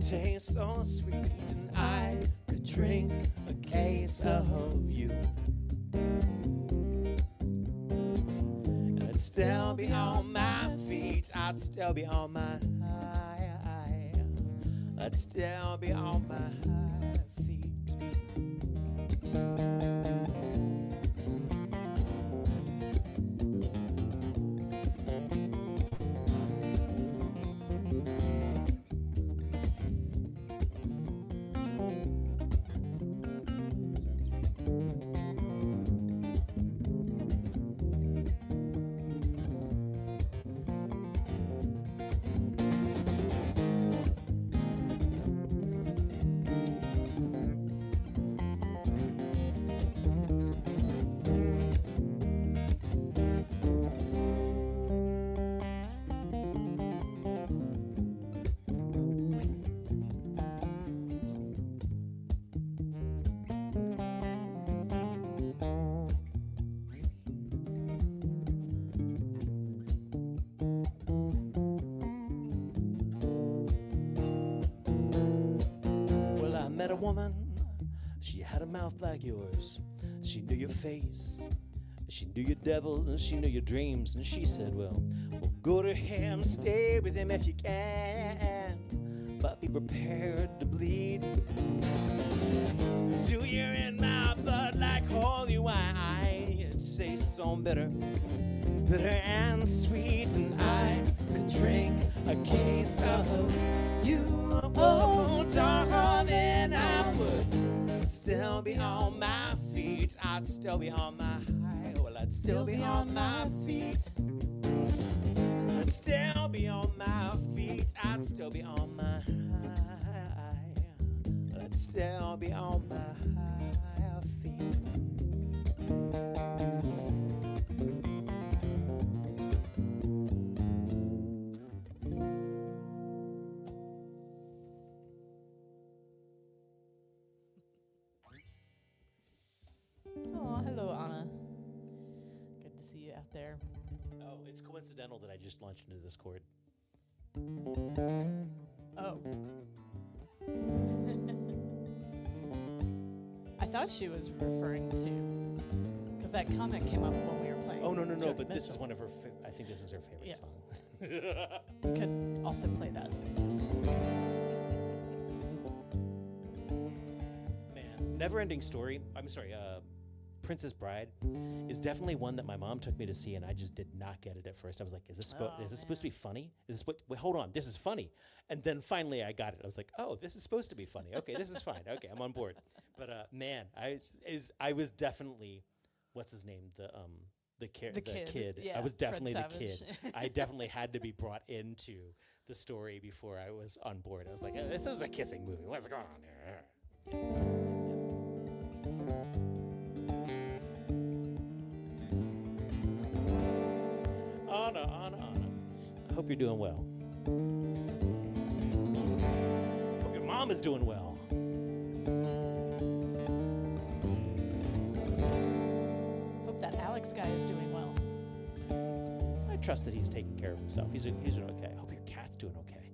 taste so sweet, and I could drink a case of you, and I'd still be on my feet. I'd still be on my I'd still be on my feet. Met a woman, she had a mouth like yours. She knew your face, she knew your devil, and she knew your dreams. And she said, well, go to him, stay with him if you can, but be prepared to bleed. Do you're in my blood like holy wine. It tastes so bitter, bitter and sweet, and I could drink a case of you. Oh, darling, I would still be on my feet. I'd still be on my high. Well, I'd still be on my feet. I'd still be on my feet. I'd still be on my high. I'd still be on my high feet. Oh, hello, Anna. Good to see you out there. Oh, it's coincidental that I just launched into Discord. Oh. I thought she was referring to, because that comment came up when we were playing. Oh, no, Joni but this Mitchell. is one of her, I think this is her favorite Yeah. song. We could also play that. Man, Neverending Story, I'm sorry, Princess Bride is definitely one that my mom took me to see, and I just did not get it at first. I was like, is this supposed to be funny? Is this wait, hold on, this is funny. And then finally I got it. I was like, oh, this is supposed to be funny. Okay, this is fine. Okay, I'm on board. But man, I was definitely, what's his name? The kid. Yeah, I was definitely the Fred Savage. kid. I definitely had to be brought into the story before I was on board. I was like, this is a kissing movie. What's going on here? Hope you're doing well. Hope your mom is doing well. Hope that Alex guy is doing well. I trust that he's taking care of himself. He's doing okay. Hope your cat's doing okay.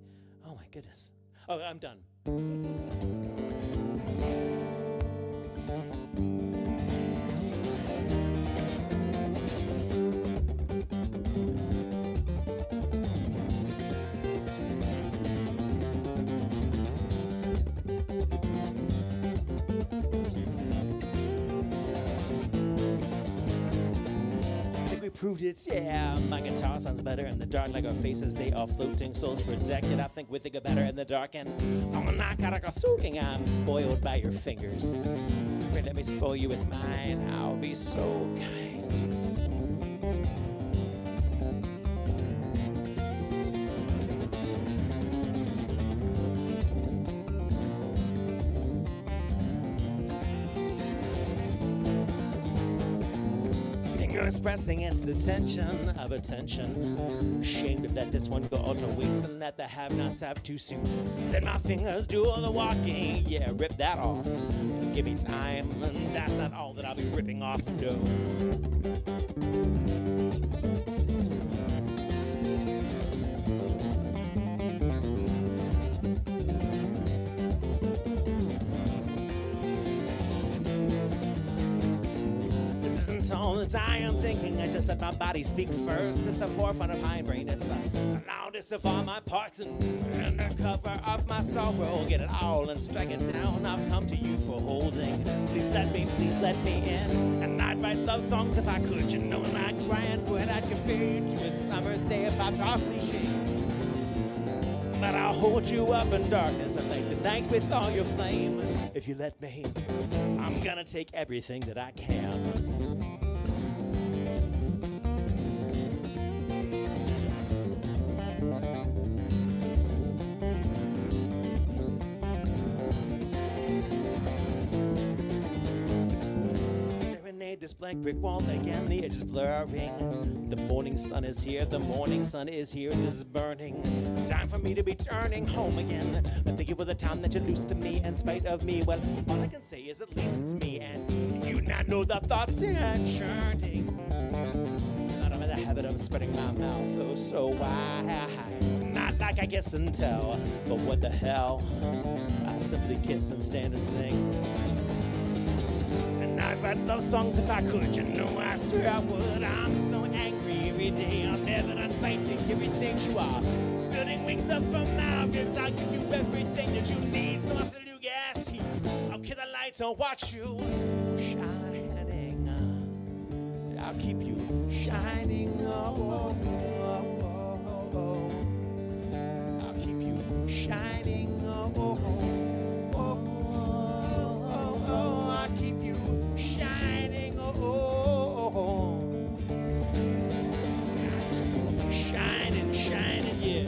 Oh my goodness. Oh, I'm done. Proved it, yeah. My guitar sounds better in the dark, like our faces, they are floating, souls protected. I think we think are better in the dark, and I'm not soaking. I'm spoiled by your fingers. Let me spoil you with mine. I'll be so kind. Expressing it's the tension of attention. Ashamed to let this one go all to waste and let the have-nots have too soon. Let my fingers do all the walking. Yeah, rip that off. Give me time, and that's not all that I'll be ripping off. No. All that I am thinking, I just let my body speak first. It's the forefront of my brain, it's the loudest of all my parts, and the cover of my sorrow. Get it all and strike it down. I've come to you for holding. Please let me in. And I'd write love songs if I could. You know, and I'd grind wood, I'd compare to a summer's day if I talk cliche. But I'll hold you up in darkness and light the night with all your flame. If you let me, I'm gonna take everything that I can. This blank brick wall again, the edge is blurring. The morning sun is here, the morning sun is here, it is burning. Time for me to be turning home again. But thank you for the time that you lose to me in spite of me. Well, all I can say is at least it's me, and you not know the thoughts in churning. But I'm in the habit of spreading my mouth, oh so wide. Not like I guess and tell, but what the hell? I simply kiss and stand and sing. I'd write love songs if I could, you know, I swear I would. I'm so angry every day, I'm never done fighting everything you are. Building wings up from my ribs, I'll give you everything that you need. Fill up the new gas heat, I'll kill the lights, I'll watch you shining. I'll keep you shining, oh, oh, oh, oh. I'll keep you shining, oh, oh, oh, oh, oh. I'll keep you shining, oh, oh, oh. Shining, shining, yeah.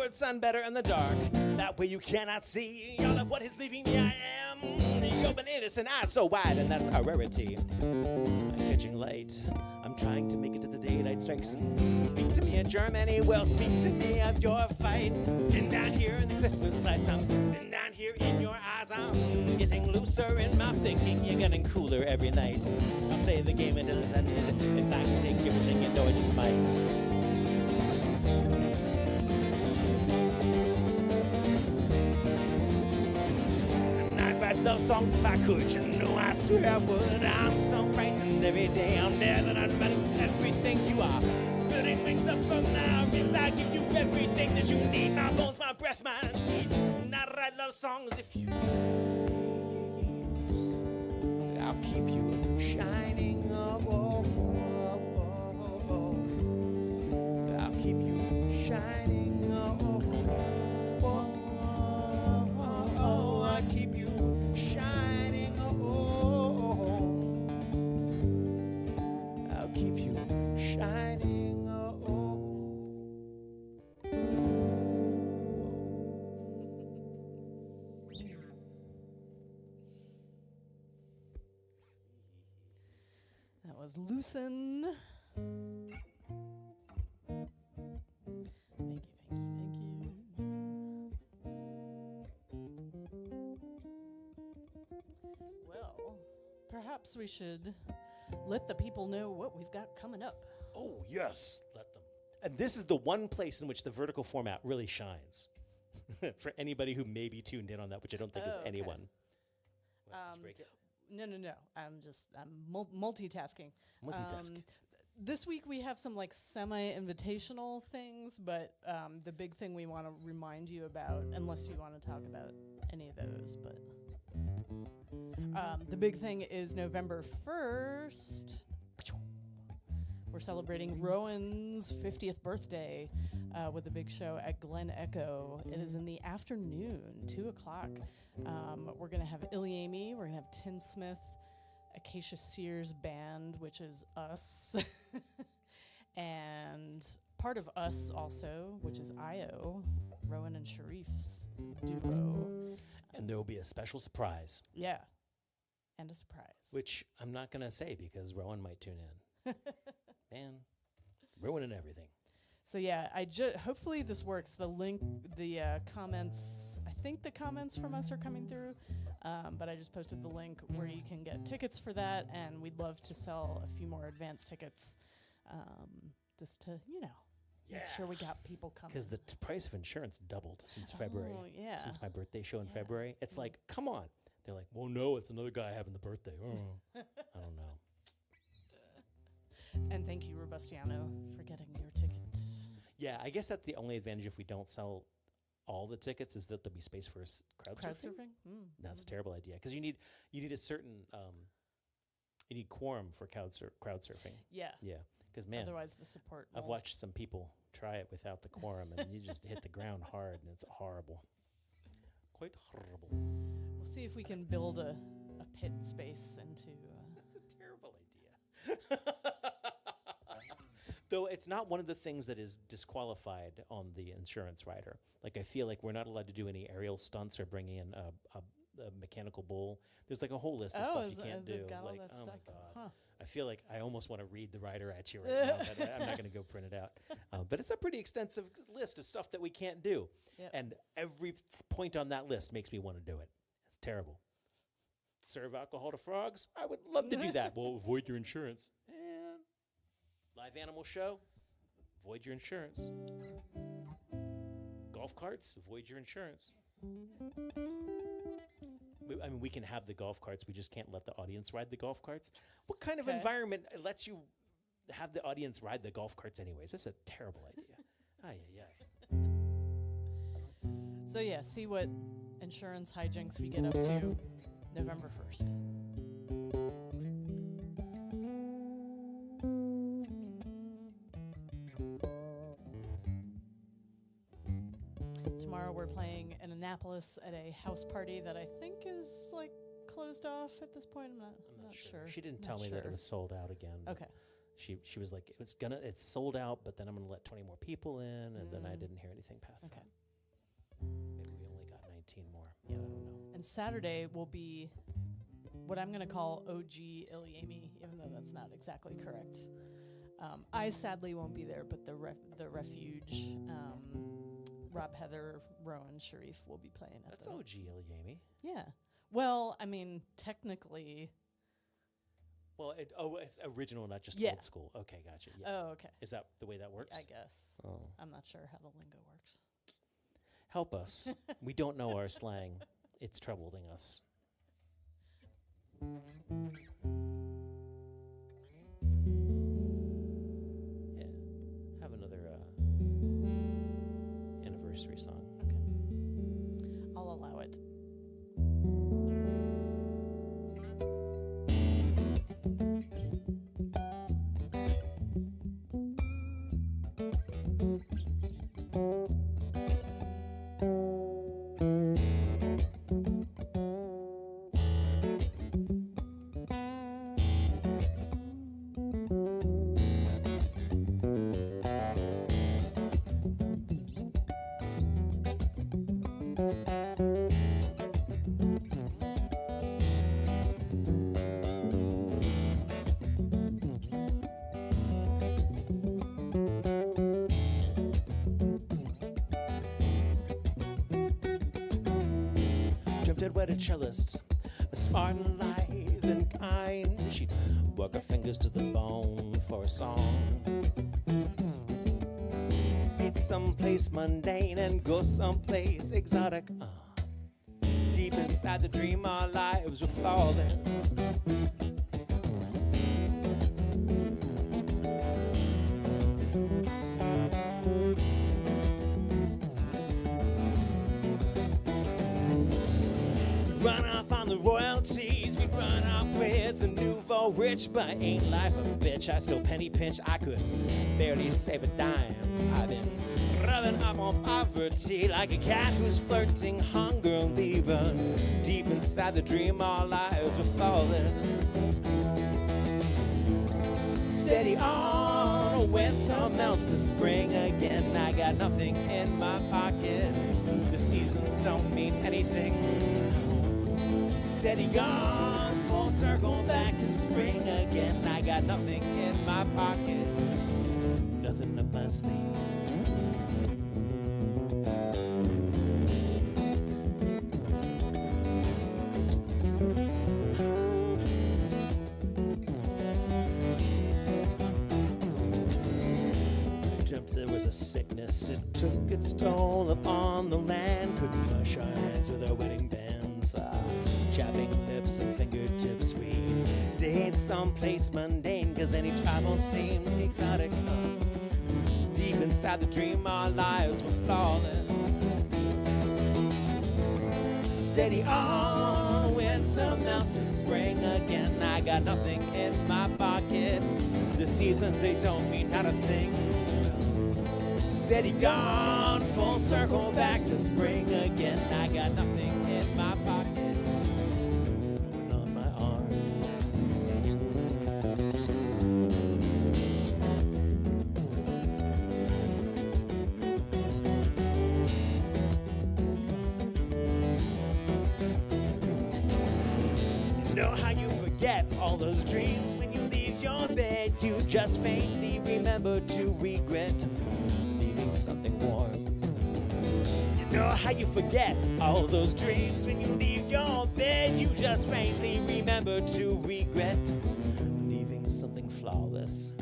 would sound better in the dark. That way you cannot see all of what is leaving me. I am the open, innocent eyes so wide, and that's a rarity. I'm catching light. I'm trying to make it to the daylight strikes. Speak to me in Germany. Well, speak to me of your fight. Been down here in the Christmas lights. I'm been down here in your eyes. I'm getting looser in my thinking. You're getting cooler every night. I'll play the game until it's ended. If I can take everything, you know I just might. I'd write love songs if I could, you know I swear I would. I'm so frightened every day. I'm there that I'm running everything you are. Building wings up from now, means I give you everything that you need. My bones, my breath, my teeth. And I'd write love songs if you I'll keep you shining. I'll keep you shining. I'll keep you shining. I'll keep you shining. That was Loosen. Thank you, thank you, thank you. Well, perhaps we should let the people know what we've got coming up. Oh, yes, let them. And this is the one place in which the vertical format really shines. For anybody who may be tuned in on that, which I don't think is okay. anyone. Just break it. No. I'm multitasking. Multitask. This week we have some like semi-invitational things, but the big thing we want to remind you about, unless you want to talk about any of those, but the big thing is November 1st. We're celebrating Rowan's 50th birthday with a big show at Glen Echo. It is in the afternoon, 2 o'clock. We're going to have ilyAIMY. We're going to have Tinsmith, Acacia Sears Band, which is us. And part of us also, which is IO, Rowan and Sharif's duo. And there will be a special surprise. Yeah. And a surprise. Which I'm not going to say because Rowan might tune in. Man, ruining everything. So yeah, hopefully this works. The link, the comments, I think the comments from us are coming through, but I just posted the link where you can get tickets for that, and we'd love to sell a few more advance tickets, just to, make sure we got people coming. Because the price of insurance doubled since February. Oh, yeah. Since my birthday show in February. It's like, come on. They're like, well, no, it's another guy having the birthday. Oh, I don't know. And thank you, Robustiano, for getting your tickets. Yeah, I guess that's the only advantage if we don't sell all the tickets is that there'll be space for crowd surfing. That's a terrible idea because you need a certain you need quorum for crowd surfing. Yeah. Yeah, because man, otherwise the support. I've watched some people try it without the quorum and you just hit the ground hard and it's horrible. Quite horrible. We'll see if we can build a pit space into. That's a terrible idea. Though it's not one of the things that is disqualified on the insurance rider. Like I feel like we're not allowed to do any aerial stunts or bring in a mechanical bull. There's like a whole list of stuff you can't do. Like, oh my God. Huh. I feel like I almost want to read the rider at you right now, but I'm not going to go print it out. But it's a pretty extensive list of stuff that we can't do. Yep. And every point on that list makes me want to do it. It's terrible. Serve alcohol to frogs? I would love to do that. Well, avoid your insurance. And live animal show? Avoid your insurance. Golf carts? Avoid your insurance. We can have the golf carts. We just can't let the audience ride the golf carts. What kind of environment lets you have the audience ride the golf carts anyways? That's a terrible idea. So yeah, see what insurance hijinks we get up to November 1st. Tomorrow we're playing in Annapolis at a house party that I think is like closed off at this point. I'm not sure. She didn't tell me that it was sold out again. Okay. She was like, it's sold out, but then I'm gonna let 20 more people in, and then I didn't hear anything past that. And Saturday will be what I'm going to call OG ilyAIMY, even though that's not exactly correct. I sadly won't be there, but the Refuge, Rob, Heather, Rowan, Sharif will be playing at That's the... OG ilyAIMY. Yeah. Well, I mean, technically... Well, it's original, not just Yeah. old school. Okay, gotcha. Yeah. Oh, okay. Is that the way that works? I guess. Oh. I'm not sure how the lingo works. Help us. We don't know our slang. It's troubling us. Yeah. Have another anniversary song. Okay. I'll allow it. Dreamt I'd wed a cellist, a smart and lithe and kind. She'd work her fingers to the bone for a song. Meet someplace mundane and go someplace exotic. Deep inside the dream, our lives were flawless. Run off on the royalties, we run off with the nouveau rich, but ain't life a bitch? I still penny pinch, I could barely save a dime. I've been rubbing up on poverty like a cat who's flirting hungrily, but deep inside the dream, our lives were flawless. Steady on, winter melts to spring again. I got nothing in my pocket. The seasons don't mean anything. Steady gone, full circle back to spring again. I got nothing in my pocket, nothing up my sleeve. Dreamt there was a sickness, it took its toll upon the land. Couldn't wash our hands with our wedding bands. Chapping lips and fingertips, we stayed someplace mundane, cause any travel seemed exotic. Deep inside the dream, our lives were flawless. Steady on, winter melts to spring again. I got nothing in my pocket. The seasons, they don't mean not a thing. Steady gone, full circle back to spring again. I got nothing in my pocket, no one on my arm. You know how you forget all those dreams when you leave your bed? You just faintly remember to regret leaving something warm. You know how you forget all those dreams when you leave your bed? You just faintly remember to regret leaving something flawless.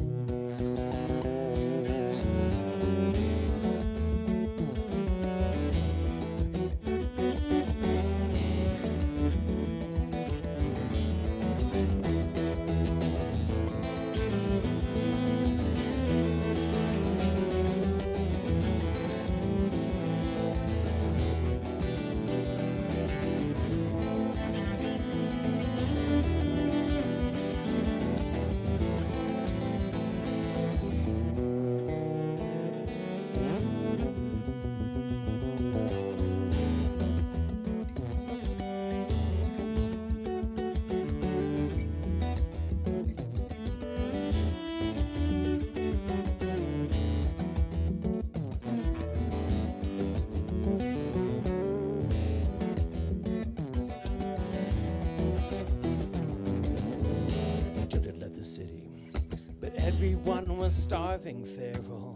everyone was starving, feral,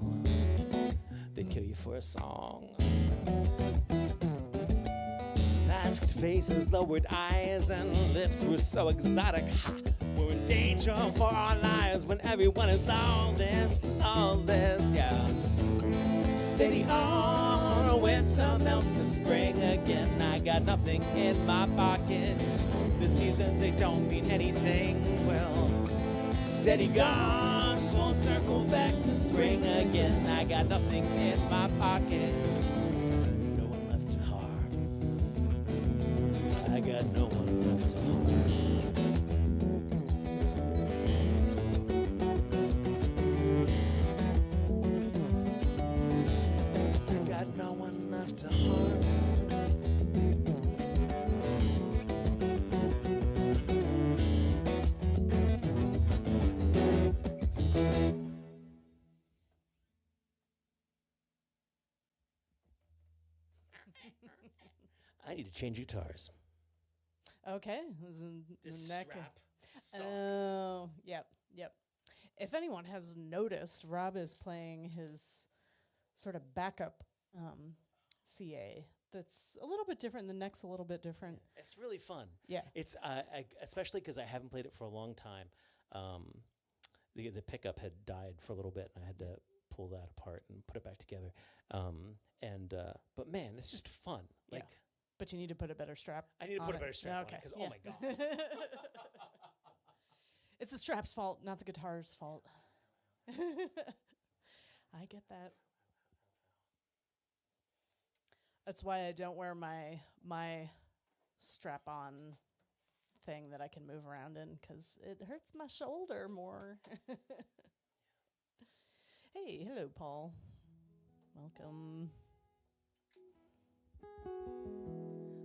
they'd kill you for a song. Masked faces, lowered eyes, and lips were so exotic. Ha! We're in danger for our lives when everyone is lawless, yeah. Steady on, winter melts to spring again. I got nothing in my pocket. The seasons, they don't mean anything. Well, steady gone, full circle back to spring again. I got nothing in my pocket. No one left to harm. I got no one left to harm. Got no one left to harm. I need to change guitars. Okay. This is This the neck. strap sucks. Oh, yep. If anyone has noticed, Rob is playing his sort of backup CA. That's a little bit different. The neck's a little bit different. It's really fun. Yeah. It's especially because I haven't played it for a long time. The pickup had died for a little bit, and I had to pull that apart and put it back together. But man, it's just fun. Yeah. But you need to put a better strap. I need to put a better strap Okay. on because Yeah. oh my god. It's the strap's fault, not the guitar's fault. I get that. That's why I don't wear my strap-on thing that I can move around in, because it hurts my shoulder more. Hey, hello, Paul. Welcome.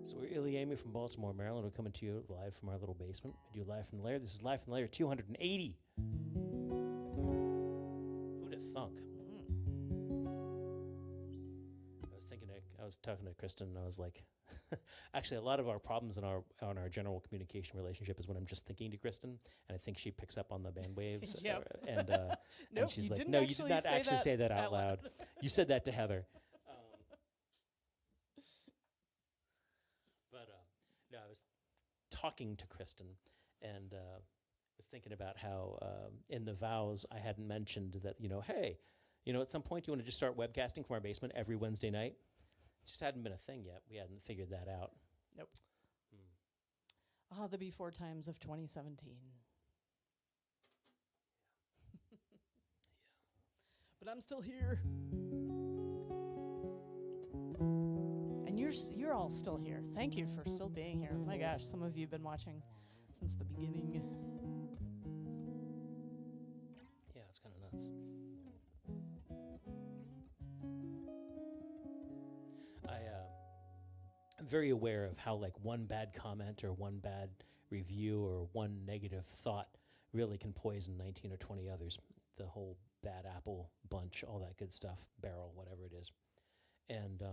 So we're ilyAIMY from Baltimore, Maryland. We're coming to you live from our little basement. We do live from the Lair. This is live from the Lair 280. Who'd have thunk? I was talking to Kristen, and I was like, actually, a lot of our problems in our general communication relationship is when I'm just thinking to Kristen, and I think she picks up on the band waves. Yep. And Nope, she's you like, didn't no, you did not actually say that out out loud. You said that to Heather. No, I was talking to Kristen, and was thinking about how in the vows I hadn't mentioned that, hey, at some point you want to just start webcasting from our basement every Wednesday night. It just hadn't been a thing yet. We hadn't figured that out. Nope. The before times of 2017. Yeah. But I'm still here. And you're all still here. Thank you for still being here. My gosh, some of you have been watching since the beginning. Yeah, it's kind of nuts. I'm very aware of how one bad comment or one bad review or one negative thought really can poison 19 or 20 others. The whole bad apple bunch, all that good stuff, barrel, whatever it is. And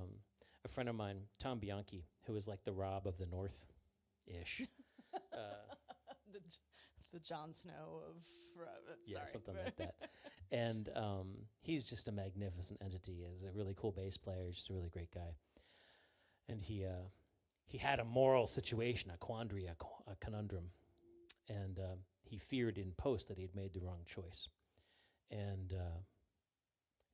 a friend of mine, Tom Bianchi, who is like the Rob of the North-ish. The Jon Snow of yeah, something like that. And he's just a magnificent entity. He's a really cool bass player, just a really great guy. And he had a moral situation, a quandary, a conundrum. And he feared in post that he had made the wrong choice. And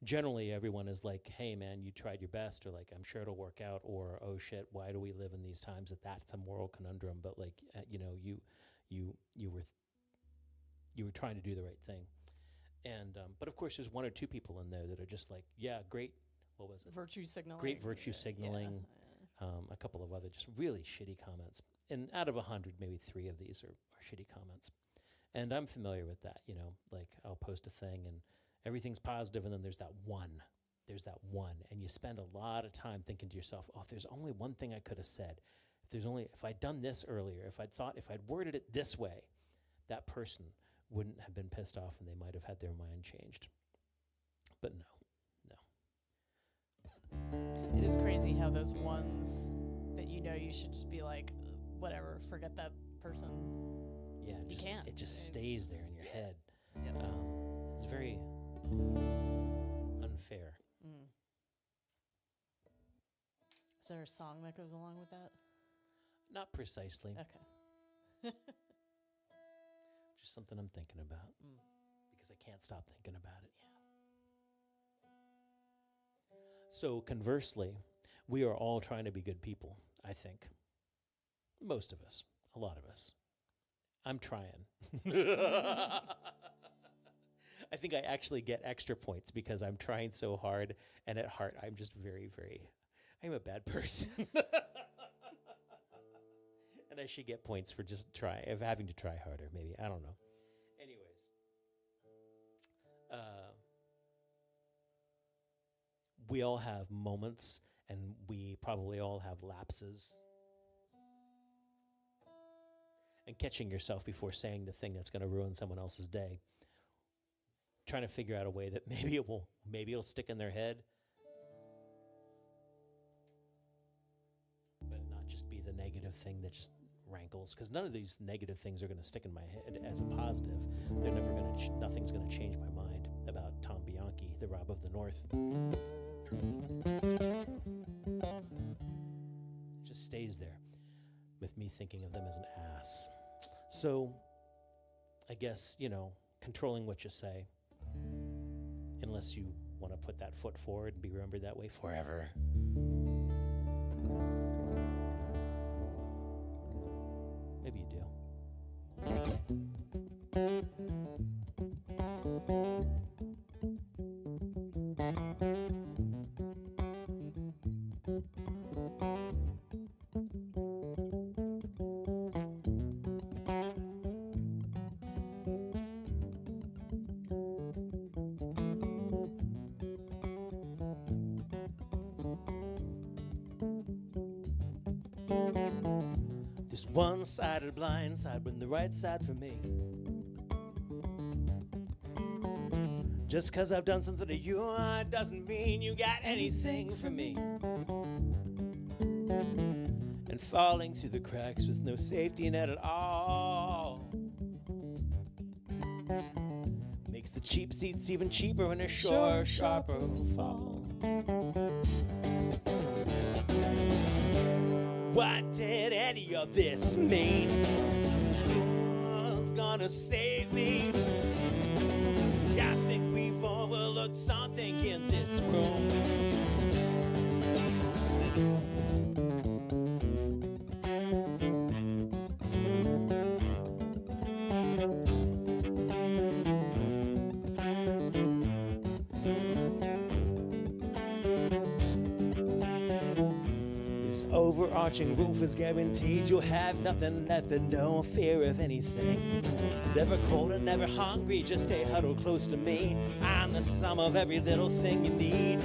generally everyone is like, hey man, you tried your best, or like, I'm sure it'll work out, or oh shit, why do we live in these times that's a moral conundrum? But like, you were trying to do the right thing. And but of course there's one or two people in there that are just like, yeah, great, what was it? Virtue signaling. Great virtue signaling. Yeah. A couple of other just really shitty comments. And out of 100, maybe 3 of these are shitty comments. And I'm familiar with that, like I'll post a thing and everything's positive, and then there's that one. And you spend a lot of time thinking to yourself, oh, if there's only one thing I could have said, if I'd done this earlier, if I'd worded it this way, that person wouldn't have been pissed off and they might have had their mind changed. But no. It is crazy how those ones that you should just be like, whatever, forget that person. Yeah, You can't. it just stays there in your head. Yep. It's very unfair. Is there a song that goes along with that? Not precisely. Okay. Just something I'm thinking about. Because I can't stop thinking about it. Yeah. So conversely, we are all trying to be good people, I think. Most of us. A lot of us. I'm trying. I think I actually get extra points because I'm trying so hard, and at heart, I'm just I'm a bad person. And I should get points for just having to try harder, maybe. I don't know. Anyways. We all have moments, and we probably all have lapses. And catching yourself before saying the thing that's going to ruin someone else's day. Trying to figure out a way that maybe it'll stick in their head, but not just be the negative thing that just rankles. Because none of these negative things are going to stick in my head as a positive. They're never going to. Nothing's going to change my mind about Tom Bianchi, the Rob of the North. It just stays there, with me thinking of them as an ass. So, I guess controlling what you say. Unless you want to put that foot forward and be remembered that way forever. Maybe you do. One-sided blind side when the right side for me. Just cause I've done something to you doesn't mean you got anything for me. And falling through the cracks with no safety net at all makes the cheap seats even cheaper and a sharper fall. What did any of this mean? Who's gonna save me? I think we've overlooked something in this room. Overarching roof is guaranteed. You'll have nothing left but no fear of anything. Never cold and never hungry, just stay huddled close to me. I'm the sum of every little thing you need.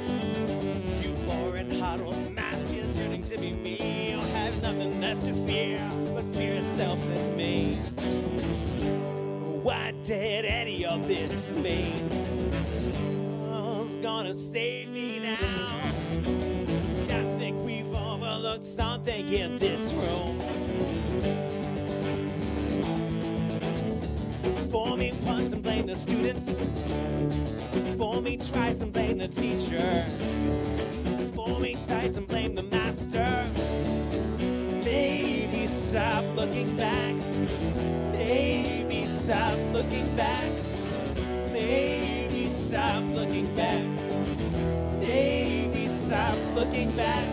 You poor and huddled mass, just yearning to be me. You'll have nothing left to fear but fear itself in me. What did any of this mean? Who's gonna save me now? I think we've overlooked something in this room. For me once and blame the student. For me twice and blame the teacher. For me thrice and blame the master. Baby, stop looking back. Baby, stop looking back. Baby, stop looking back. Baby, stop looking back.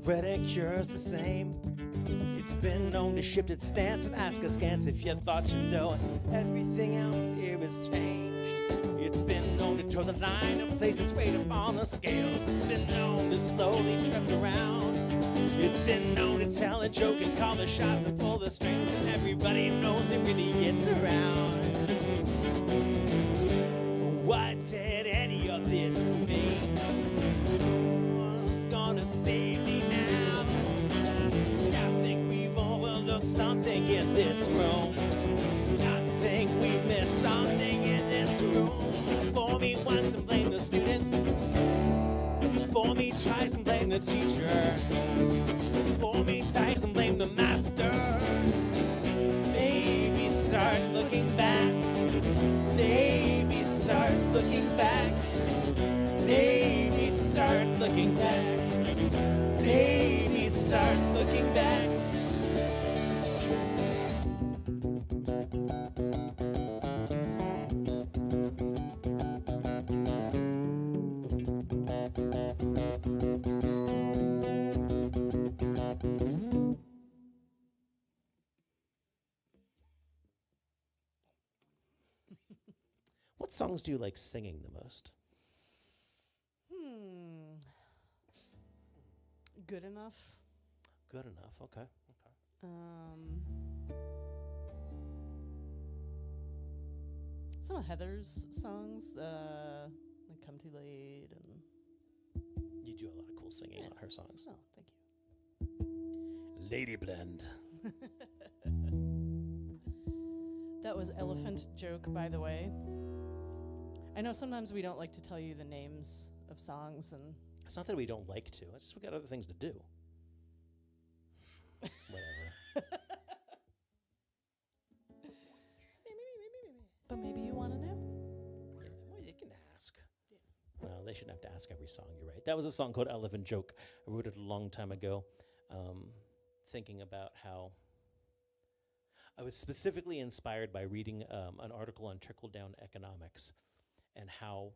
Redicure's the same. It's been known to shift its stance and ask askance if you thought you know. Everything else here is changed. It's been known to toe the line and place its weight upon the scales. It's been known to slowly drift around. It's been known to tell a joke and call the shots and pull the strings, and everybody knows it really gets around. What did any of this mean? Who's gonna save me now? I think we've overlooked something in this room. I think we've missed something in this room. For me once and blame the student. For me twice and blame the teacher. For me thanks and blame the master. Maybe start looking back. Maybe start looking back. Maybe start looking back. Maybe start looking back. What songs do you like singing the most? Good enough. Good enough. Okay. Some of Heather's songs, like "Come Too Late" and. You do a lot of cool singing on her songs. Oh, thank you. Lady Blend. That was Elephant Joke, by the way. I know sometimes we don't like to tell you the names of songs, and It's not that we don't like to. It's just we got other things to do. Whatever. but maybe you want to know. Well, you can ask. Yeah. Well, they shouldn't have to ask every song. You're right. That was a song called Elephant Joke. I wrote it a long time ago, thinking about how I was specifically inspired by reading an article on trickle-down economics and how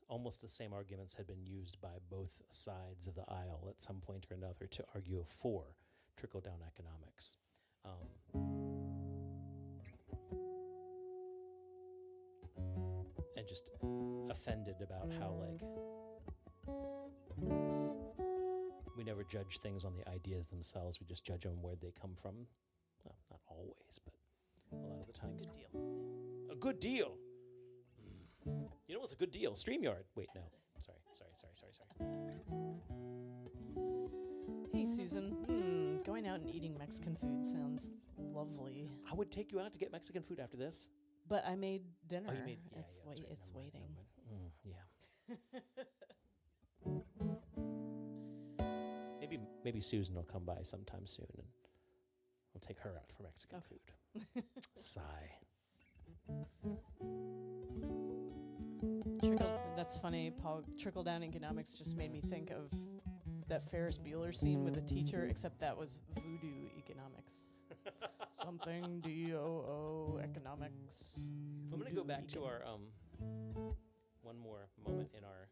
almost the same arguments had been used by both sides of the aisle at some point or another to argue for trickle-down economics. And just offended about how, like, we never judge things on the ideas themselves. We just judge them where they come from. Well, not always, but a lot of the times. Good deal. A good deal. You know what's a good deal? StreamYard. Wait, no. Sorry. Hey, Susan. Going out and eating Mexican food sounds lovely. I would take you out to get Mexican food after this. But I made dinner. Oh, you made... Yeah, it's that's right. it's Never waiting. mind. Yeah. Maybe Susan will come by sometime soon, and we'll take her out for Mexican food. Sigh. That's funny, Paul. Trickle-down economics just made me think of that Ferris Bueller scene with the teacher, except that was voodoo economics. Something DOO economics. I'm going to go back to our one more moment in our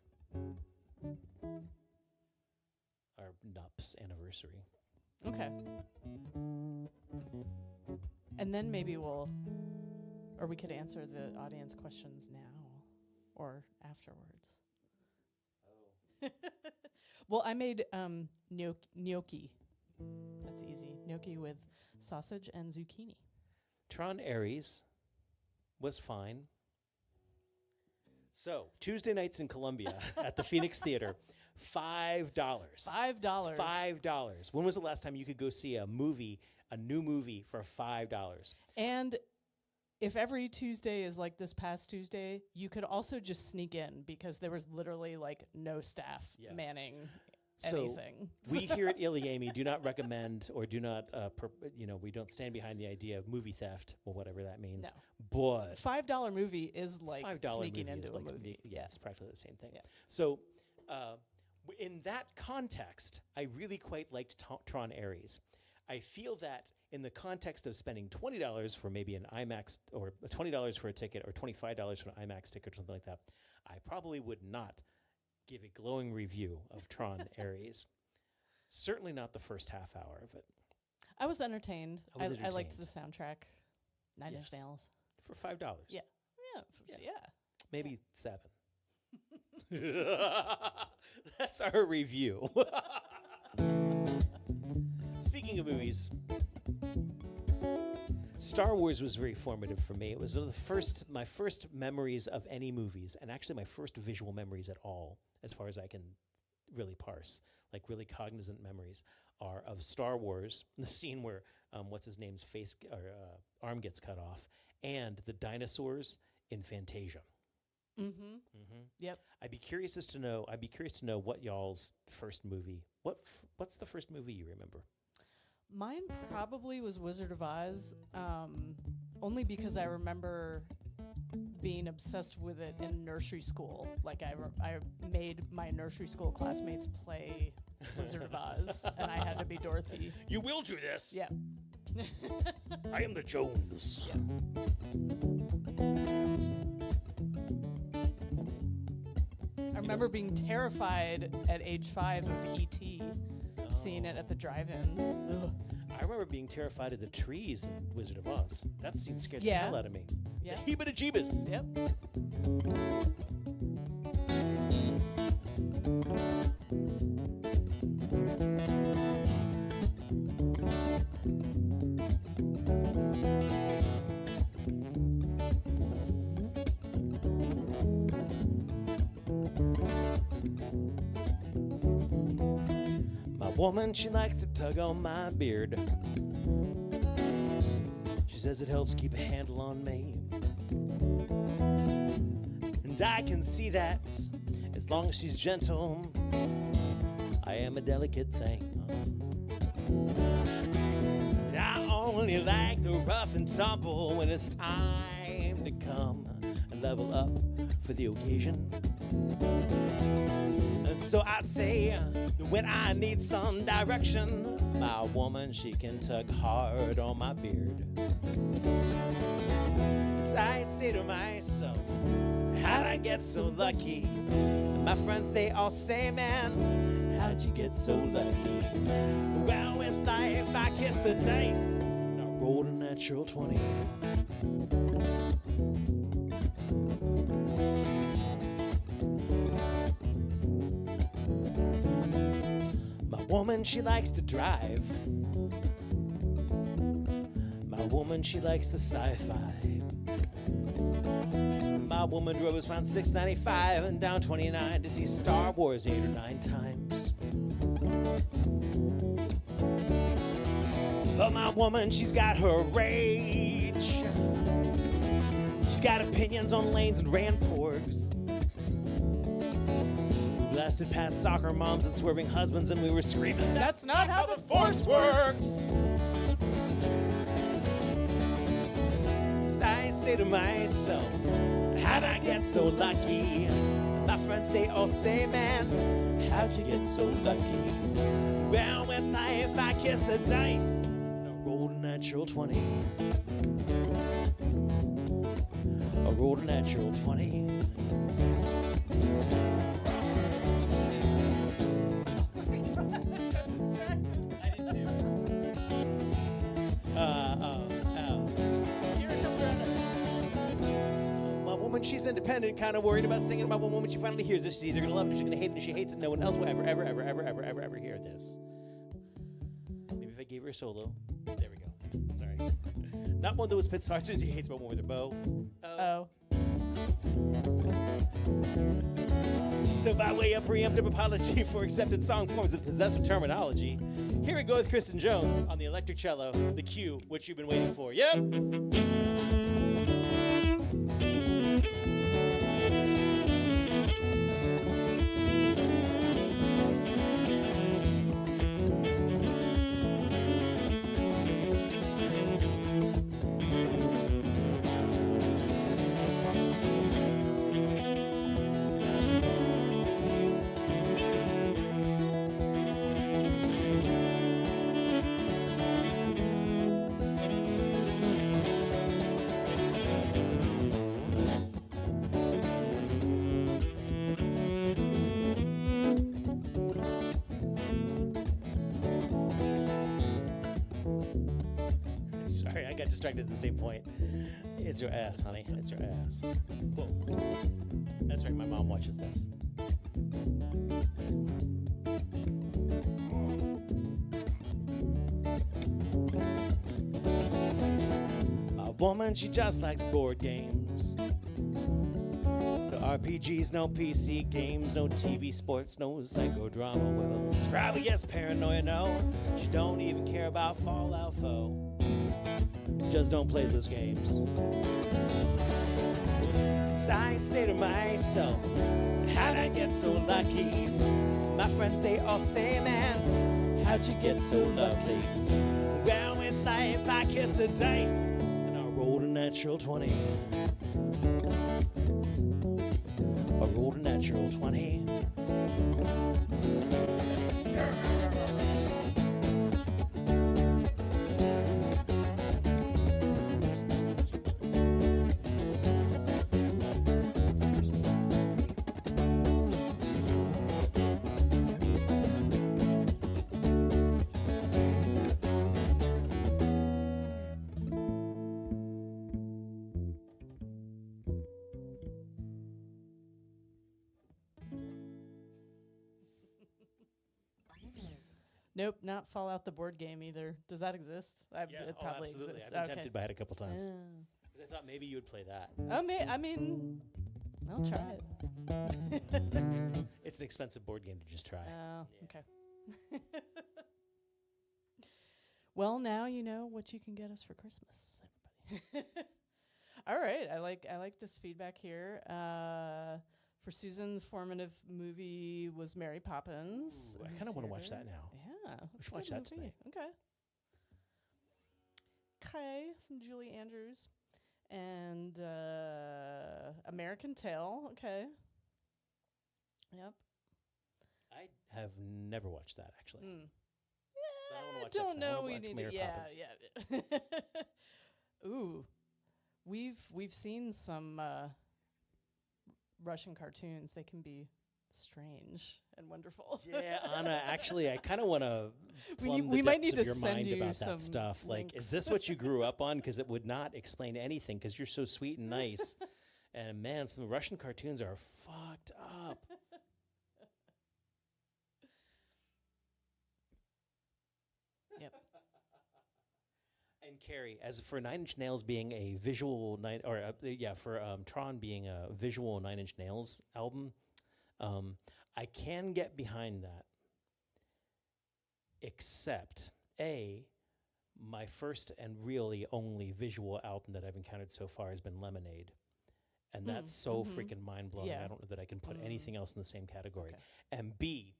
NUPS anniversary. Okay. And then maybe we could answer the audience questions now or afterwards. Oh. Well, I made gnocchi. That's easy. Gnocchi with sausage and zucchini. Tron Ares was fine. So, Tuesday nights in Columbia at the Phoenix Theater, $5. $5. When was the last time you could go see a new movie for $5? And if every Tuesday is like this past Tuesday, you could also just sneak in because there was literally like no staff manning anything. So we here at ilyAIMY do not recommend or do not, we don't stand behind the idea of movie theft or whatever that means. No. But $5 movie is like $5 sneaking movie into a like movie. Yeah, it's practically the same thing. Yeah. So in that context, I really quite liked Tron Ares. I feel that in the context of spending $20 for maybe an IMAX or $20 for a ticket or $25 for an IMAX ticket or something like that, I probably would not give a glowing review of Tron Ares. Certainly not the first half hour of it. I was entertained. I was I liked the entertained. soundtrack. Nine Inch Yes. Nails. For $5. Yeah. Yeah. Maybe $7. That's our review. Speaking of movies, Star Wars was very formative for me. It was my first memories of any movies, and actually my first visual memories at all, as far as I can really parse, like really cognizant memories, are of Star Wars, the scene where what's his name's face or arm gets cut off, and the dinosaurs in Fantasia. Yep. I'd be curious to know what y'all's first movie. What's the first movie you remember? Mine probably was Wizard of Oz, only because I remember being obsessed with it in nursery school. Like I made my nursery school classmates play Wizard of Oz, and I had to be Dorothy. You will do this. Yeah. I am the Jones. Yeah. I remember being terrified at age 5 of E.T., seeing it at the drive-in. Ugh. I remember being terrified of the trees in Wizard of Oz. That scene scared the Yeah. hell out of me. Yeah. The heebie-jeebus. Yep. My woman, she likes to tug on my beard. She says it helps keep a handle on me. And I can see that as long as she's gentle, I am a delicate thing. And I only like the rough and tumble when it's time to come and level up for the occasion. And so I'd say that when I need some direction, my woman, she can tug hard on my beard. And I say to myself, how'd I get so lucky? And my friends, they all say, man, how'd you get so lucky? Well, with life, I kiss the dice, and I rolled a natural 20. My woman, she likes to drive. My woman, she likes the sci-fi. My woman drove us around 695 and down 29 to see Star Wars 8 or 9 times. But my woman, she's got her rage. She's got opinions on lanes and Ranporgs. We blasted past soccer moms and swerving husbands, and we were screaming, That's not how the Force works! I say to myself, how'd I get so lucky? My friends, they all say, man, how'd you get so lucky? Well, with life, I kiss the dice, and I rolled a natural 20. I rolled a natural 20. My woman, she's independent, kind of worried about singing. My woman, when she finally hears this, she's either gonna love it or she's gonna hate it. If she hates it, no one else will ever hear this. Maybe if I gave her a solo. There we go. Sorry. Not one that was pit as he hates my woman with a bow. Oh. So by way of preemptive apology for accepted song forms with possessive terminology, here we go with Kristen Jones on the electric cello, the cue, which you've been waiting for. Yep! got distracted at the same point. It's your ass, honey. It's your ass. Whoa. That's right. My mom watches this. My woman, she just likes board games. No RPGs, no PC games, no TV sports, no psychodrama. Well, Scrabble, yes, paranoia, no. She don't even care about Fallout 4. Just don't play those games. So I say to myself, how'd I get so lucky? My friends, they all say, man, how'd you get so lovely? Well, with life, I kissed the dice, and I rolled a natural 20. I rolled a natural 20. Nope, not Fallout the board game either. Does that exist? It probably absolutely. exists. I've been tempted by it a couple times. Yeah. Because I thought maybe you would play that. I mean, I'll try it. It's an expensive board game to just try. Oh, okay. Well, now you know what you can get us for Christmas, everybody. All right, I like this feedback here. For Susan, the formative movie was Mary Poppins. Ooh, I kind of want to watch that now. Yeah, We should watch that tonight. Okay. Okay, some Julie Andrews and American Tail. Okay. Yep. I have never watched that, actually. Mm. But I wanna Yeah, watch that don't tonight. I know. wanna We watch need Mary to. Yeah, Poppins. yeah. Ooh, we've seen some Russian cartoons. They can be strange and wonderful. Yeah, Anna, actually, I kind of want to we might need to your send mind you about some that stuff. Like, links. is this what you grew up on? Because it would not explain anything because you're so sweet and nice. And man, some Russian cartoons are fucked up. Yep. And Carrie, as for Nine Inch Nails being a visual for Tron being a visual Nine Inch Nails album, I can get behind that. Except my first and really only visual album that I've encountered so far has been Lemonade. And that's so freaking mind-blowing. Yeah. I don't know that I can put anything else in the same category. Okay. And B,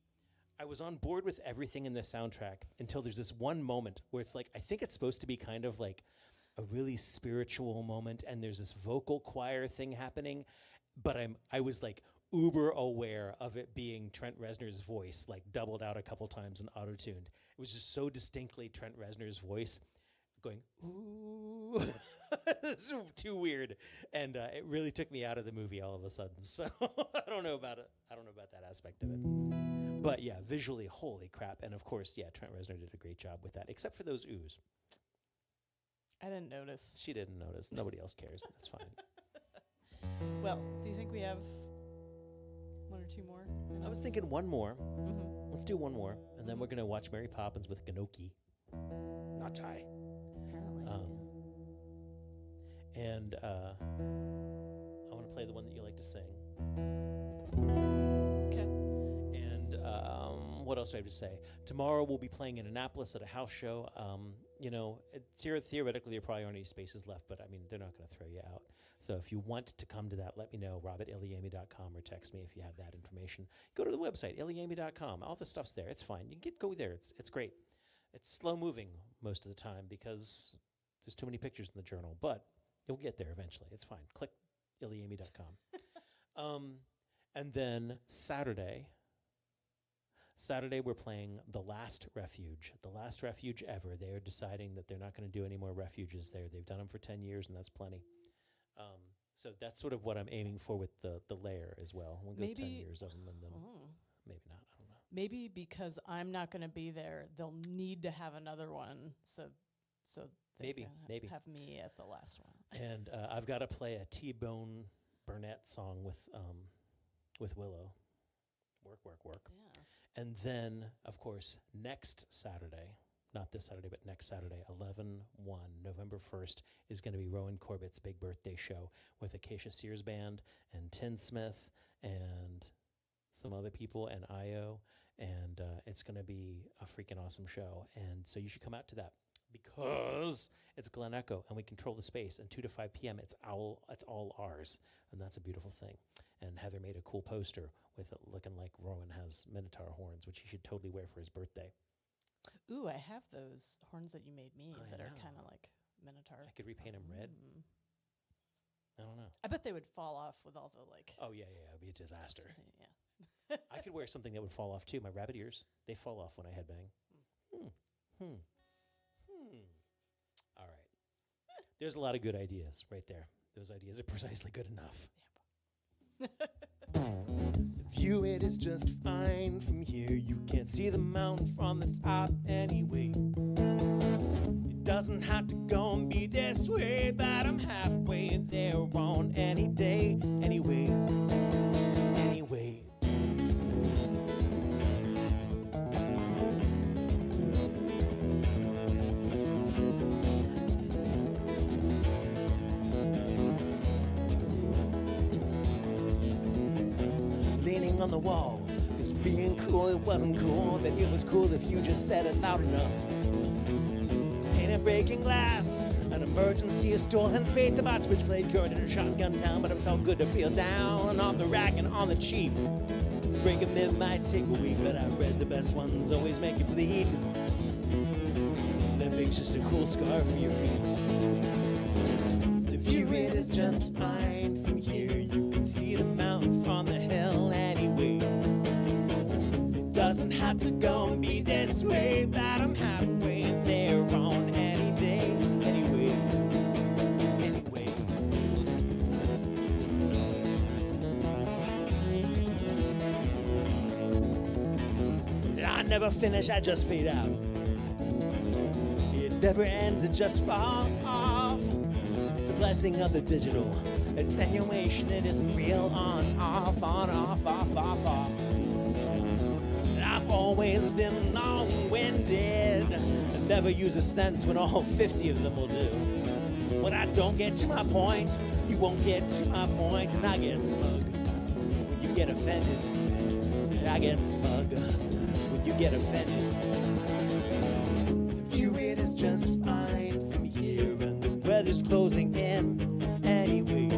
I was on board with everything in the soundtrack until there's this one moment where it's like, I think it's supposed to be kind of like a really spiritual moment, and there's this vocal choir thing happening, but I was like uber aware of it being Trent Reznor's voice, like doubled out a couple times and auto-tuned. It was just so distinctly Trent Reznor's voice going, ooh. It's too weird. And it really took me out of the movie all of a sudden. So I don't know about it. I don't know about that aspect of it. But yeah, visually, holy crap. And of course, yeah, Trent Reznor did a great job with that, except for those oohs. I didn't notice. She didn't notice. Nobody else cares. That's fine. Well, do you think we have one or two more? I was thinking one more. Mm-hmm. Let's do one more. And then we're going to watch Mary Poppins with Ganoki. Not Ty. Apparently. And I want to play the one that you like to sing. Okay. And what else do I have to say? Tomorrow we'll be playing in Annapolis at a house show. Theoretically, there probably aren't any spaces left, but I mean, they're not going to throw you out. So if you want to come to that, let me know, rob@ilyAIMY.com, or text me if you have that information. Go to the website, ilyAIMY.com. All the stuff's there. It's fine. You can go there. It's great. It's slow moving most of the time because there's too many pictures in the journal, but you'll get there eventually. It's fine. Click ilyAIMY.com. And then Saturday, we're playing The Last Refuge. The last refuge ever. They are deciding that they're not going to do any more refuges there. They've done them for 10 years, and that's plenty. So that's sort of what I'm aiming for with the Lair as well. We'll go 10 years of them, and then maybe not. I don't know. Maybe because I'm not going to be there, they'll need to have another one. So so they can maybe. have me at the last one. And I've got to play a T-Bone Burnett song with Willow. Work. Yeah. And then, of course, next Saturday, not this Saturday, but next Saturday, 11/1, November 1st, is going to be Rowan Corbett's big birthday show with Acacia Sears Band and Tin Smith and some other people and IO. And it's going to be a freaking awesome show. And so you should come out to that because it's Glen Echo and we control the space. And 2 to 5 p.m., it's all ours. And that's a beautiful thing. And Heather made a cool poster with it looking like Rowan has Minotaur horns, which he should totally wear for his birthday. Ooh, I have those horns that you made me that are know. kind of like Minotaur. I could repaint them red. I don't know. I bet they would fall off with all the like. Oh, yeah, it'd be a disaster. Stuff. Yeah. I could wear something that would fall off, too. My rabbit ears, they fall off when I headbang. All right. There's a lot of good ideas right there. Those ideas are precisely good enough. The view, it is just fine from here. You can't see the mountain from the top anyway. It doesn't have to go and be this way, but I'm halfway there on any day anyway. Leaning on the wall, cause being cool, it wasn't cool, but it was cool if you just said it loud enough. Painted breaking glass, an emergency, a stolen faith, about switchblade current and a shotgun town, but it felt good to feel down off the rack and on the cheap. Break a myth might take a week, but I read the best ones always make you bleed. That makes just a cool scar for your feet. The view, it is just fine from here. You can see the mountain from the hill anyway. It doesn't have to go and be this way, but I'm halfway there on any day anyway. I never finish, I just fade out. It never ends, it just falls off. It's the blessing of the digital attenuation. It isn't real, on, off, off. I've always been long-winded and never use a sentence when all 50 of them will do. When I don't get to my point, you won't get to my point, and I get smug when you get offended. And I get smug when you get offended. The view, it is just fine from here, and the weather's closing in anyway.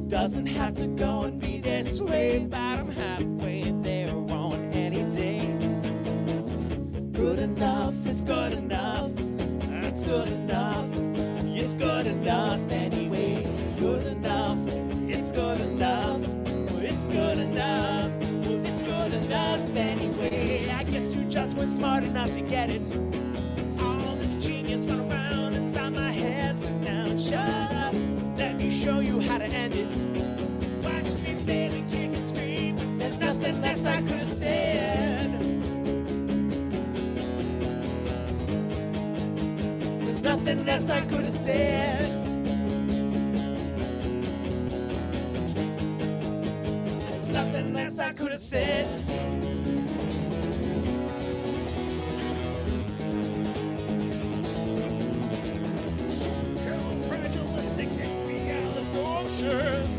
Doesn't have to go and be this way, but I'm halfway there on any day. Good enough, it's good enough, it's good enough, it's good enough anyway. Good enough, it's good enough, it's good enough, it's good enough anyway. I guess you just weren't smart enough to get it. All this genius run around inside my head. Sit down, shut up, let me show you how to end it. Watch me fail and kick and scream. There's nothing less I could have said. There's nothing less I could have said. There's nothing less I could have said. Fragilistic, expialidocious.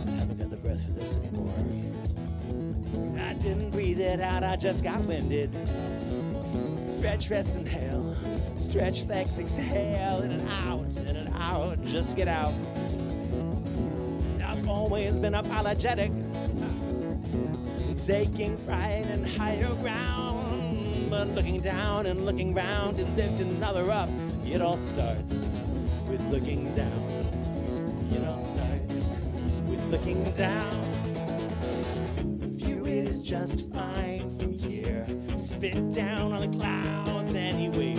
I haven't got the breath for this anymore. I didn't breathe it out, I just got winded. Stretch, rest, inhale. Stretch, flex, exhale. In and out, just get out. I've always been apologetic, taking pride in higher ground, but looking down and looking round to lift another up. It all starts with looking down. It all starts with looking down. The view, it is just fine from here. air, spit down on the clouds anyway.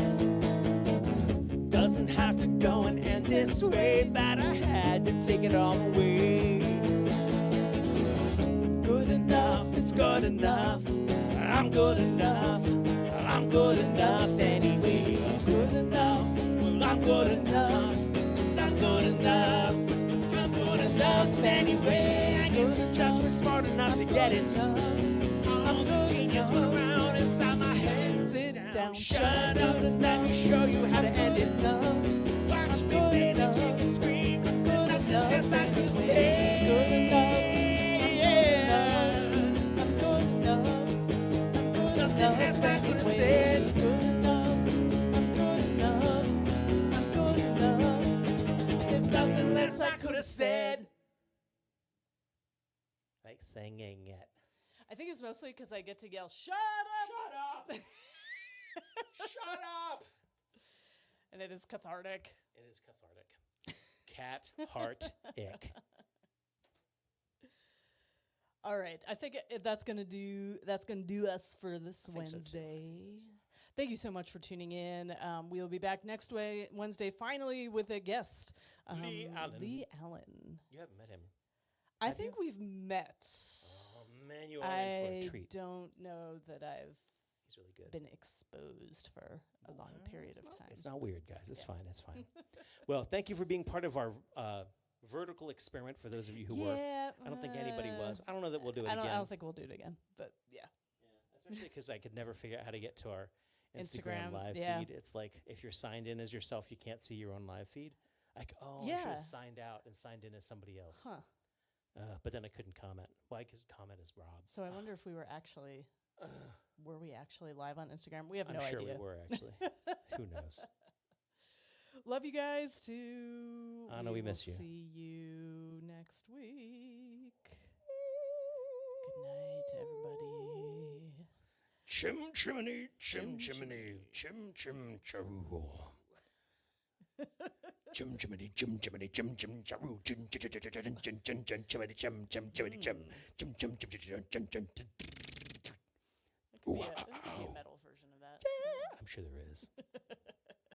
Doesn't have to go and end this way, but I had to take it all away. Good enough, it's good enough. I'm good enough. I'm good enough anyway. I'm good enough. Well, I'm good enough. I'm good enough. I'm good enough anyway. I guess I'm just smart enough to get it. I'm a genius, run around inside my head. Sit down, shut up, and let me show you how to end it. Watch me baby, kick and scream. I'm good enough. Yes, I could say good enough. I'm good enough. Nothing else I could have said. Good enough. I'm good enough. I'm good enough. There's nothing less I could have said. Like singing it. I think it's mostly because I get to yell, "Shut up!" Shut up! Shut up! And it is cathartic. It is cathartic. Cat, heart, ick. All right, I think that's gonna do us for this Wednesday. Thank you so much for tuning in. We'll be back next Wednesday, finally with a guest, Lee Allen. Lee Allen. You haven't met him. I think we've met. Oh man, you are in for a treat. I don't know that I've He's really good. been exposed for a long period of time. It's not weird, guys. It's fine. It's fine. Well, thank you for being part of our vertical experiment. For those of you who were, I don't think anybody was. I don't know that we'll do it again. I don't think we'll do it again. But yeah. Especially because I could never figure out how to get to our Instagram live yeah. feed. It's like if you're signed in as yourself, you can't see your own live feed. Like, I should have signed out and signed in as somebody else. Huh. But then I couldn't comment. Why? Because comment is Rob. So I wonder if we were actually, were we actually live on Instagram? We have no idea. I'm sure we were actually. Who knows? Love you guys too. I know we miss you. See you next week. Good night, everybody. Chim chimney, chim chimney, chim chim charoo. Chim chimney, chim chimney, chim chim charoo, chim chim chim chim chim chim chim chimney, chim chim chimney, chim chim chim chim chim chim chim. There could be a metal version of that. I'm sure there is.